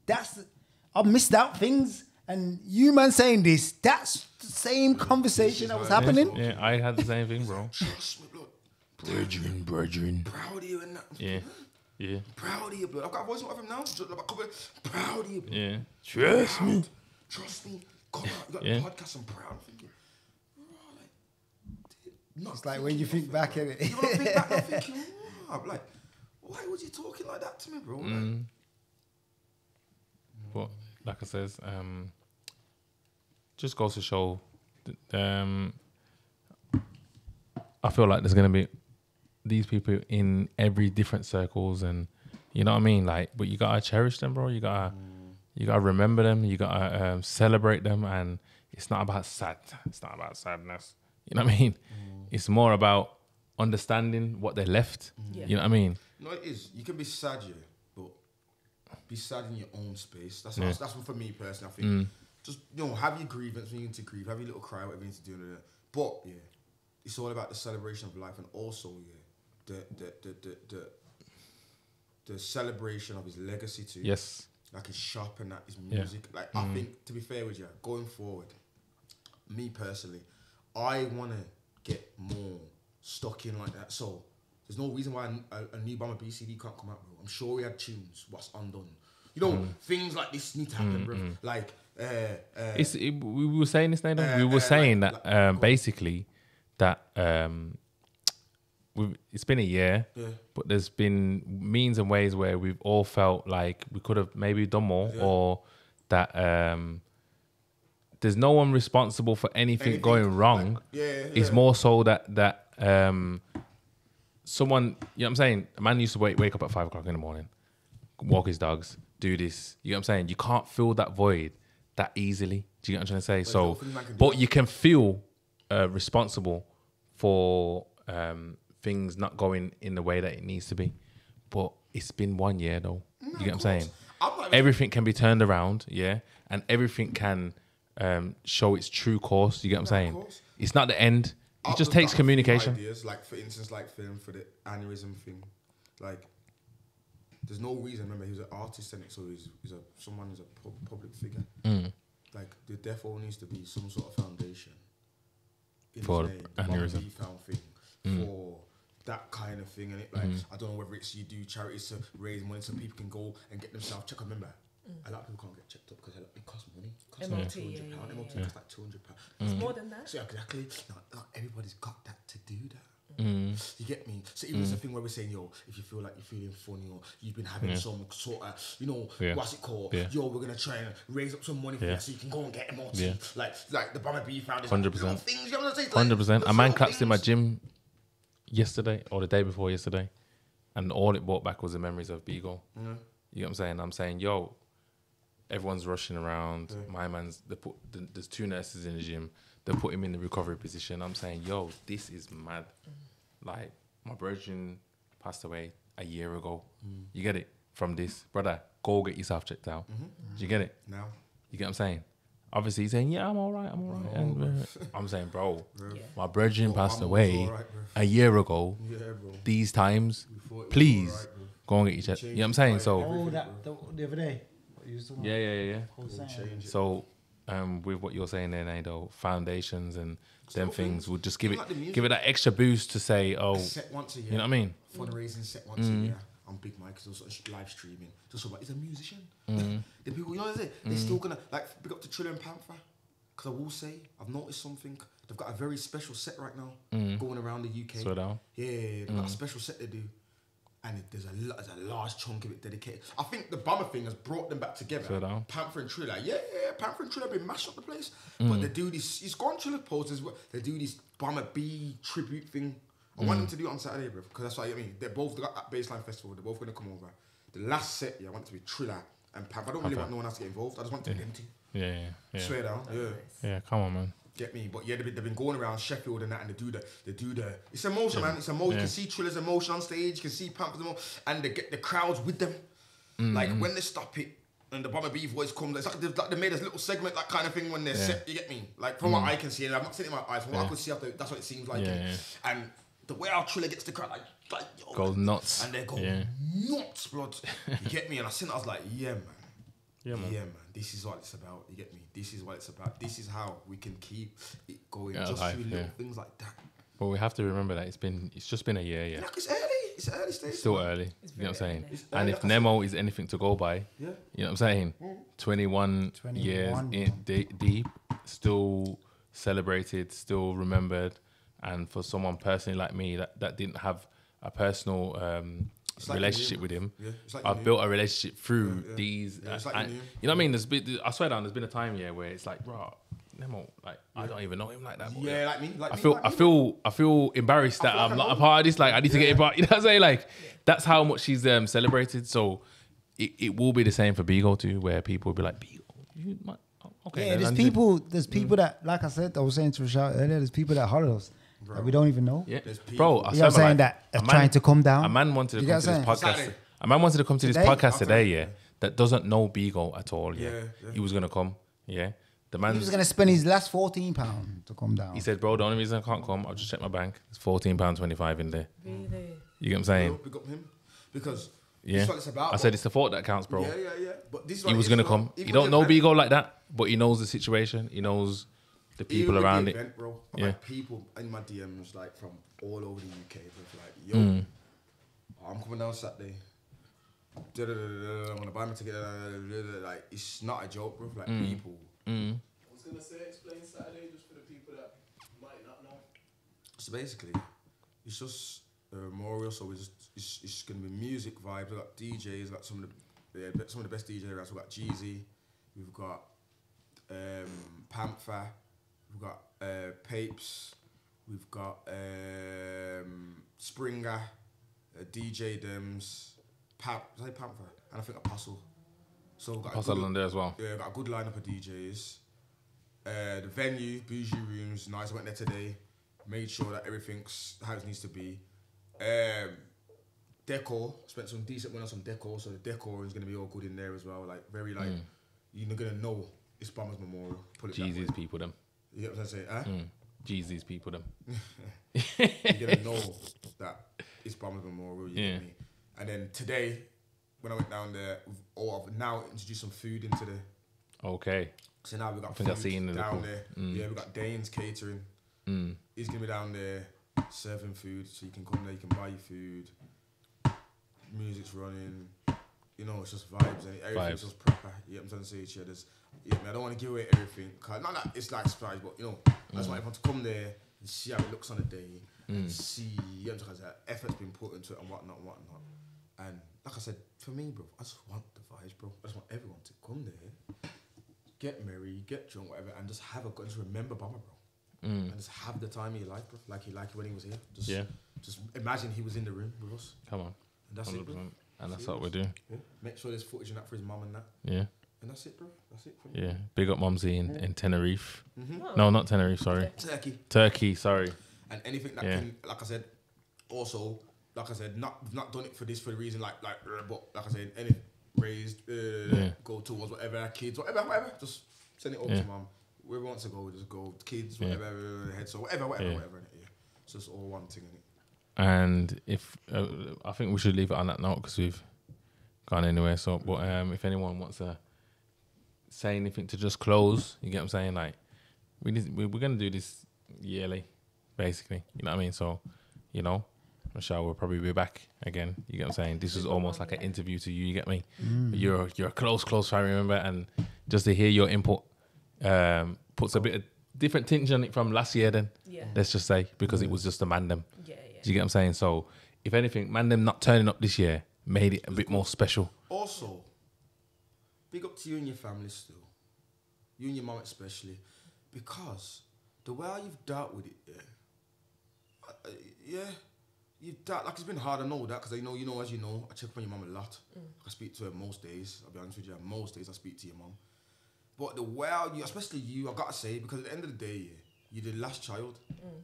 S1: I missed out things. And you man saying this, that's the same conversation that was happening.
S2: Yeah, I had the same thing, bro.
S6: Trust me, blood.
S2: Brethren.
S6: Proud of you and that.
S2: Yeah. Yeah.
S6: Proud of you, blood. I've got a voice note of him now. Just like a couple proud of you, blood.
S2: Yeah. Trust me.
S6: Trust me. Come on, you got
S2: Yeah.
S6: a podcast. I'm proud. I'm thinking, bro,
S1: It's like when you think back at it.
S6: You know, I think back, I'm thinking, I'm like, why was you talking like that to me, bro? Like,
S2: But like I says, just goes to show. I feel like there's gonna be these people in every different circles, and you know what I mean. Like, but you gotta cherish them, bro. You gotta remember them. You gotta celebrate them, and it's not about It's not about sadness. You know what I mean? It's more about understanding what they left.
S3: Yeah.
S2: You know what I mean?
S6: no, it is. You can be sad, yeah, but be sad in your own space. That's what for me personally. I think just have your grievance when you need to grieve, have your little cry, whatever you need to do. But yeah, it's all about the celebration of life, and also the celebration of his legacy too.
S2: Yes.
S6: Like his shop and that, his music. Like I think, to be fair with you, going forward, me personally, I want to get more stuck in like that. So there's no reason why a new Bomma B CD can't come out, bro. I'm sure we had tunes, what's undone. You know, things like this need to happen, bro. Like,
S2: We were saying this, Nado. We were saying that basically that it's been a year, but there's been means and ways where we've all felt like we could have maybe done more, or that there's no one responsible for anything going wrong. It's more so that someone, you know what I'm saying, a man used to wake up at 5 o'clock in the morning, walk his dogs, do this. You know what I'm saying? You can't fill that void that easily. Do you get what I'm trying to say? So, but you can feel responsible for things not going in the way that it needs to be. But it's been 1 year though. You get what I'm saying? Everything can be turned around, yeah, and everything can show its true course. You get what I'm saying? It's not the end. It just takes communication.
S6: Ideas, like for instance, like film for the aneurysm thing, like there's no reason. Remember, he was an artist, and so he's a public figure. Like there therefore needs to be some sort of foundation in
S2: For
S6: his name, the
S2: aneurysm.
S6: Bomma B found thing for that kind of thing, and it like I don't know whether it's you do charities to raise money so people can go and get themselves checked. Remember, a lot of people can't get checked up because it costs money. It costs like £200. MOT costs like £200.
S3: It's more than that.
S6: So exactly, not everybody's got that to do that. You get me? So even it's a thing where we're saying, yo, if you feel like you're feeling funny or you've been having some sort of, what's it called? Yo, we're gonna try and raise up some money for you so you can go and get MOT. Like the Bomma B found
S2: 100%.
S6: things, you know what I'm saying?
S2: 100%. A man collapsed in my gym yesterday or the day before yesterday, and all it brought back was the memories of Beagle. You know what I'm saying? I'm saying, yo, everyone's rushing around. My man's there's 2 nurses in the gym. They put him in the recovery position. I'm saying, yo, this is mad. Like, my virgin passed away a year ago. You get it? From this. Brother, go get yourself checked out. Do you get it?
S6: Now.
S2: You get what I'm saying? Obviously, he's saying, yeah, I'm all right. And I'm saying, bro, my virgin passed away a year ago.
S6: Yeah, bro.
S2: These times, please go and get your checked. You know what I'm saying? So,
S1: The other day.
S2: yeah. So, with what you're saying there, Nado, foundations and them things would just give it that extra boost to say, oh,
S6: set once a year.
S2: you know what I mean?
S6: Fundraising set once a year. I'm Big Mike, because live streaming. Just about, he's a musician. The people, you know what I'm saying? They're still gonna, like, big up to Trillion Panther. Because I will say, I've noticed something. They've got a very special set right now going around the UK.
S2: Slow down.
S6: Yeah, they've got a special set they do. And there's a large chunk of it dedicated. I think the Bomma thing has brought them back together.
S2: Slow down.
S6: Panther and Triller, Panther and Triller have been mashed up the place. But they do this, it's gone Triller poses, they do this Bomma B tribute thing. I want them to do it on Saturday, bro, because that's what I mean. They're both got that baseline festival, they're both going to come over. The last set, I want it to be Triller and Panther. I don't really want no one else to get involved. I just want it to be empty.
S2: Yeah.
S6: Swear down.
S2: Yeah, come on, man.
S6: Get me? But yeah, they've been going around Sheffield and that, and they do the. It's emotion, man. It's emotion. You can see Trilla's emotion on stage. You can see Panther's emotion, and they get the crowds with them. Like when they stop it, and the Bomma B voice comes, it's like they made this little segment, that kind of thing when they're set. You get me? Like from what I can see, and I've not seen it in my eyes. From what I could see, that's what it seems like. And the way our Trilla gets the crowd, like yo,
S2: goes nuts,
S6: and they go nuts, blood. You get me? And I seen it, I was like, yeah, man. Yeah, man. This is what it's about. You get me? This is what it's about. This is how we can keep it going. Just through little things like that.
S2: But we have to remember that it's just been a year, yeah.
S6: Like it's early. It's early stage.
S2: Still early. You know what I'm saying? And if Nemo is anything to go by, you know what I'm saying? 21 years deep, still celebrated, still remembered, and for someone personally like me that didn't have a personal relationship with him. I've built a relationship through these. You know what I mean? I swear down. There's been a time where it's like, bro, Nemo, like I don't even know him like that. But I feel embarrassed that I'm not a part of this. Like I need to get involved. You know what I'm saying? Like that's how much she's celebrated. So it will be the same for Bigo too, where people will be like, Bigo, okay.
S1: Yeah, there's people that, like I said, I was saying to Rochelle earlier, there's people that hollow us. That we don't even know.
S2: Yeah, bro.
S1: You know what I'm saying? That are trying to come down.
S2: A man wanted to come to this podcast. A man wanted to come to this podcast today. Yeah, that doesn't know Bigo at all. Yeah, he was gonna come. Yeah, the man.
S1: He was gonna spend his last £14 to come down.
S2: He said, "Bro, the only reason I can't come, I'll just check my bank. It's £14.25 in there."
S3: Really?
S2: You get what I'm saying?
S6: Pick up him because
S2: yeah,
S6: this is what it's about.
S2: I said it's the thought that counts, bro.
S6: Yeah. But this is
S2: he was gonna come. He don't know Bigo like that, but he knows the situation. He knows the people around
S6: event, it. Bro.
S2: Yeah.
S6: Like people in my DMs like from all over the UK. Like, yo, I'm coming down Saturday. I'm gonna buy my ticket. Like, it's not a joke, bro. Like people.
S5: I was gonna say, explain Saturday just for the people that might not know.
S6: So basically, it's just a memorial. So it's gonna be music vibes. We got DJs. We got some of the best DJs around. So we got Jeezy. We've got Panther. We've got Papes. We've got Springer, DJ Dems, Panther, and I think Apostle. So we've got
S2: Apostle on there as well.
S6: Yeah, got a good lineup of DJs. The venue, Bougie Rooms, nice. I went there today. Made sure that everything's how it needs to be. Decor, spent some decent money on some decor, so the decor is gonna be all good in there as well. Like very you're gonna know it's Bomma's Memorial.
S2: Jeezy's people them.
S6: You get what I'm saying? Huh?
S2: Jeezy's people them.
S6: You're gonna know that it's Bomma's Memorial. You get me? And then today, when I went down there, I've now introduced some food into the.
S2: Okay.
S6: So now we got
S2: food
S6: down there. Yeah, we got Dane's catering. He's gonna be down there serving food, so you can come there, you can buy your food. Music's running. You know, it's just vibes and everything's just proper. Yeah, I'm trying to say each other's. Yeah, man, I don't want to give away everything. Cause not that it's like surprise, but you know, I just want everyone to come there and see how it looks on the day and see, you know, because that effort's been put into it and whatnot. And like I said, for me, bro, I just want the vibes, bro. I just want everyone to come there, get merry, get drunk, whatever, and just have just remember Bomma, bro. And just have the time of your life, bro. Like he liked when he was here. Just imagine he was in the room with us.
S2: Come on.
S6: And that's 100%. It, bro.
S2: And that's what we do.
S6: Yeah. Make sure there's footage and that for his mum and that.
S2: Yeah.
S6: And that's it, bro. That's it for me.
S2: Yeah. Big up Mumsy in Tenerife. No, not Tenerife, sorry. Turkey, sorry.
S6: And anything that can, like I said, also, like I said, not done it for the reason, but like I said, anything raised, go towards whatever, kids, whatever, just send it over to mum. Wherever wants to go, just go. Kids, whatever, head, so whatever. Yeah. It's just all one thing, innit?
S2: And if I think we should leave it on that note because we've gone anywhere. So, but if anyone wants to say anything to just close, you get what I'm saying? Like, we're gonna do this yearly, basically. You know what I mean? So, you know, Rochelle will probably be back again. You get what I'm saying? This was almost like an interview to you. You get me? You're a close family member, and just to hear your input puts a bit of different tinge on it from last year. Then let's just say because it was just a Mandem. Do you get what I'm saying? So, if anything, Mandem not turning up this year made it a bit more special.
S6: Also, big up to you and your family still. You and your mum especially. Because the way you've dealt with it, you've dealt, like it's been hard, I know that, because I know, as you know, I check up on your mum a lot. I speak to her most days, I'll be honest with you, most days I speak to your mum. But the way you, especially you, I've got to say, because at the end of the day, you're the last child.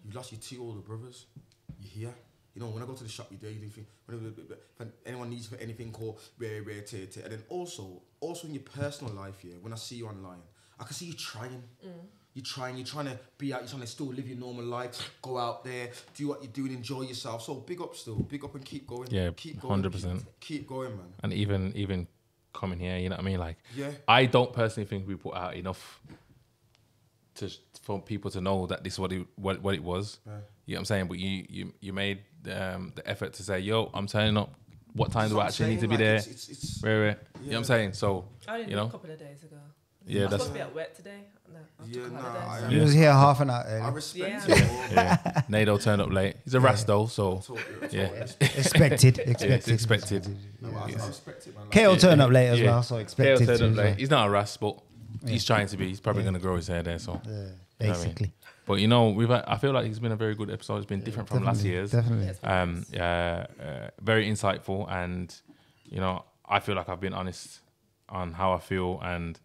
S6: You lost your 2 older brothers. You're here. You know, when I go to the shop, you're there. You do things. When anyone needs for anything, call rare. And then also in your personal life, yeah, when I see you online, I can see you trying. You're trying to be out, you're trying to still live your normal life, go out there, do what you do and enjoy yourself. So big up and keep going.
S2: Yeah,
S6: keep going,
S2: 100%.
S6: Keep going, man.
S2: And even coming here, you know what I mean? Like,
S6: Yeah.
S2: I don't personally think we put out enough for people to know that this is what it was.
S6: Yeah.
S2: You know what I'm saying? But you made the effort to say, yo, I'm turning up. What time do I actually need to be there?
S6: It's
S2: Where? You know what I'm saying? So,
S3: I didn't
S2: you
S3: know
S2: know,
S3: a couple of days ago.
S2: yeah,
S3: I was
S2: that's
S3: supposed to be at work today. No, I took a holiday, so-
S1: He was here half an hour
S6: I
S1: early.
S6: respect
S3: Yeah.
S6: it. bro.
S2: yeah. Nado turned up late. He's a Ras though, so yeah,
S1: Expected.
S2: yeah, it's expected.
S6: No, I respect it, man. Like,
S1: KO turned up late as
S2: Yeah.
S1: well, so
S2: Kale
S1: expected.
S2: turned up
S1: to,
S2: late. He's not a Ras, but he's trying to be. He's probably going to grow his hair there. So,
S1: yeah,
S2: You know what I mean?
S1: basically.
S2: But you know, I feel like it's been a very good episode. It's been different from last year's.
S1: Definitely.
S2: Very insightful, and you know, I feel like I've been honest on how I feel and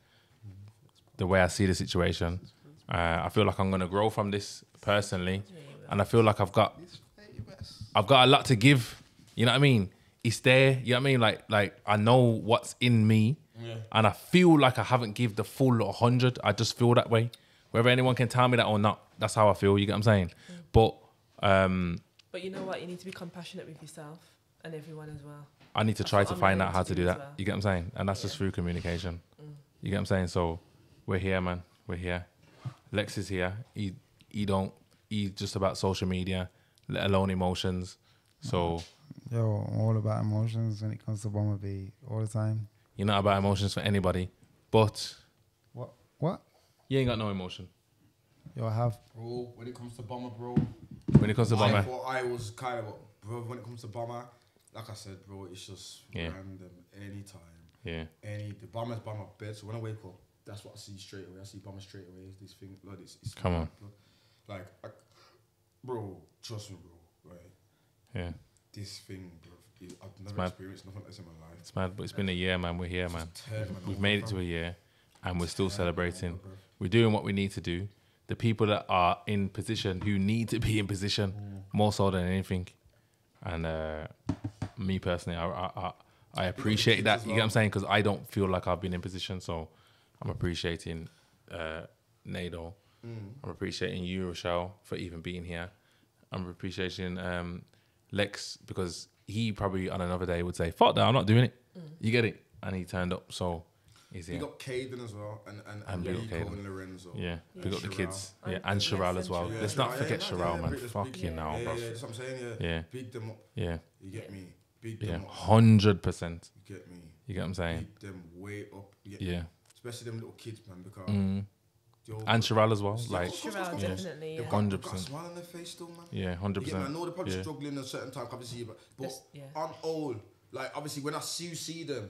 S2: the way I see the situation. I feel like I'm gonna grow from this personally, and I feel like I've got a lot to give. You know what I mean? It's there. You know what I mean? Like I know what's in me, and I feel like I haven't give the full 100. I just feel that way. Whether anyone can tell me that or not, that's how I feel. You get what I'm saying? But
S3: But you know what? You need to be compassionate with yourself and everyone as well.
S2: I need to
S3: That's
S2: try
S3: what
S2: to
S3: I'm
S2: find
S3: learning
S2: out how
S3: to
S2: to
S3: do
S2: do
S3: as
S2: that.
S3: well.
S2: You get what I'm saying? And that's just through communication. You get what I'm saying? So we're here, man. We're here. Lex is here. He's just about social media, let alone emotions. So
S1: Yo, I'm all about emotions when it comes to Bomma B all the time.
S2: you're not about emotions for anybody. But
S1: What?
S2: you ain't got no emotion.
S1: Yo, I have.
S6: bro, when it comes to Bomber, bro,
S2: When it comes to
S6: I
S2: Bomma,
S6: thought I was kind of, bro, when it comes to Bomber, like I said, bro, it's just
S2: Yeah.
S6: random, anytime.
S2: yeah.
S6: The Bomber's by my bed, so when I wake up, that's what I see straight away. I see Bomber straight away. This thing, blood, it's
S2: Come on.
S6: blood. Bro, trust me, bro, right?
S2: Yeah.
S6: This thing, bro, I've never
S2: mad.
S6: experienced nothing like this in my life.
S2: It's mad, but it's been a year, man. We're here, man. We've made it to a year, and we're still celebrating. We're doing what we need to do. The people that are in position, who need to be in position, more so than anything. And me personally, I appreciate that. You get what I'm saying? Because I don't feel like I've been in position, so I'm appreciating Nado. I'm appreciating you, Rochelle, for even being here. I'm appreciating Lex, because he probably on another day would say, "Fuck that, I'm not doing it." You get it? And he turned up, so he's
S6: You
S2: here.
S6: got Caden as well, and
S2: big up
S6: Rico
S2: Caden.
S6: and Lorenzo.
S2: Yeah, big up the
S6: Sherelle.
S2: kids. Yeah,
S3: And
S2: and
S3: yes,
S2: Sherelle
S3: and
S2: as well.
S3: Sherelle.
S2: Let's not
S6: Yeah,
S2: forget
S6: yeah,
S2: Sherelle,
S6: yeah,
S2: man.
S6: big-
S2: Fucking now,
S6: Yeah,
S2: bro.
S6: that's what I'm saying, yeah.
S2: Yeah.
S6: Big them up.
S2: Yeah,
S6: You get me? Big
S2: yeah,
S6: them up.
S2: 100%.
S6: You get me?
S2: You get what I'm saying?
S6: Big them way up. You get
S2: Yeah.
S6: me? Especially them little kids, man, because... yo,
S2: And Sherelle as well.
S6: Yeah,
S2: Like,
S6: of course,
S3: Sherelle,
S6: yeah.
S3: definitely,
S6: They've
S3: yeah.
S6: got, they've got a
S2: 100%.
S6: smile on their face still, man.
S2: yeah,
S6: You get me? I
S2: 100%.
S6: know they're probably
S2: Yeah.
S6: struggling at a certain time, obviously, but
S3: Yeah.
S6: I'm old. Like, obviously, when I see them,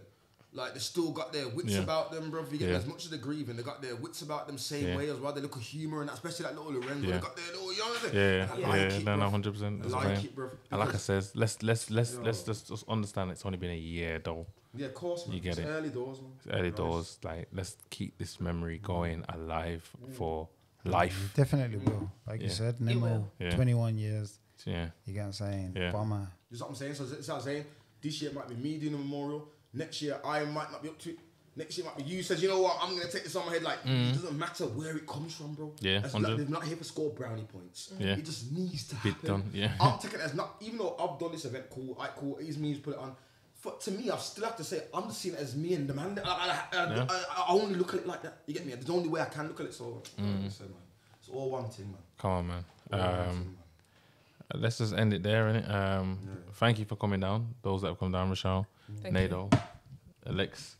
S6: like, they still got their wits
S2: Yeah.
S6: about them, bro. You get me?
S2: Yeah.
S6: As much as they're grieving, they got their wits about them same
S2: Yeah.
S6: way as well. They look at humour and that, especially like little Lorenzo.
S2: Yeah.
S6: They got their little young thing.
S2: Yeah,
S6: And
S2: yeah,
S6: I like
S2: yeah.
S6: it,
S2: No,
S6: bro.
S2: 100%.
S6: I
S2: That's what I'm
S6: like
S2: saying.
S6: it, bro.
S2: And like I
S6: Because-
S2: says, let's
S6: Yo.
S2: just understand it's only been a year though.
S6: Yeah, of course, man.
S2: You get
S6: It's
S2: it.
S6: early doors, man.
S2: It's early doors. Like, let's keep this memory going alive for life.
S1: Definitely will. Like you
S2: Yeah.
S1: said, Nemo,
S3: will.
S2: Yeah.
S1: 21 years.
S2: Yeah,
S1: You get what I'm saying?
S2: Yeah.
S1: Bomber.
S6: You know what I'm saying? So that's what I'm saying. This year might be me doing a memorial. Next year I might not be up to it. Next year might be you says, you know what, I'm gonna take this on my head. Like it doesn't matter where it comes from, bro.
S2: Yeah,
S6: That's
S2: 100.
S6: they're not here to score brownie points.
S2: Yeah.
S6: It just needs to
S2: Bit
S6: happen.
S2: done, yeah.
S6: I'm taking it as not even though I've done this event cool, cool, it's me who's put it on. To me, I still have to say I'm just seeing it as me and the man. I only look at it like that. You get me? There's the only way I can look at it. So, like I said, man, it's all one thing, man.
S2: come on, man.
S6: All one thing, man.
S2: Let's just end it there, innit? Thank you for coming down. Those that have come down, Rochelle,
S3: Thank
S2: Nado, Alex,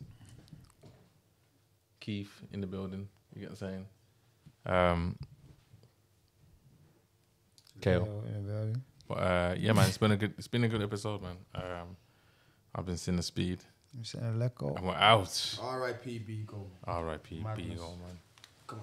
S2: Keith in the building. You get what I'm saying? Kale.
S1: Yo, in the building.
S2: But yeah, man, it's been a good episode, man. I've been seeing the speed.
S1: I'm saying let go.
S2: And we're out.
S6: R.I.P. B. Go.
S2: R.I.P.
S6: Madness.
S2: Beagle, man.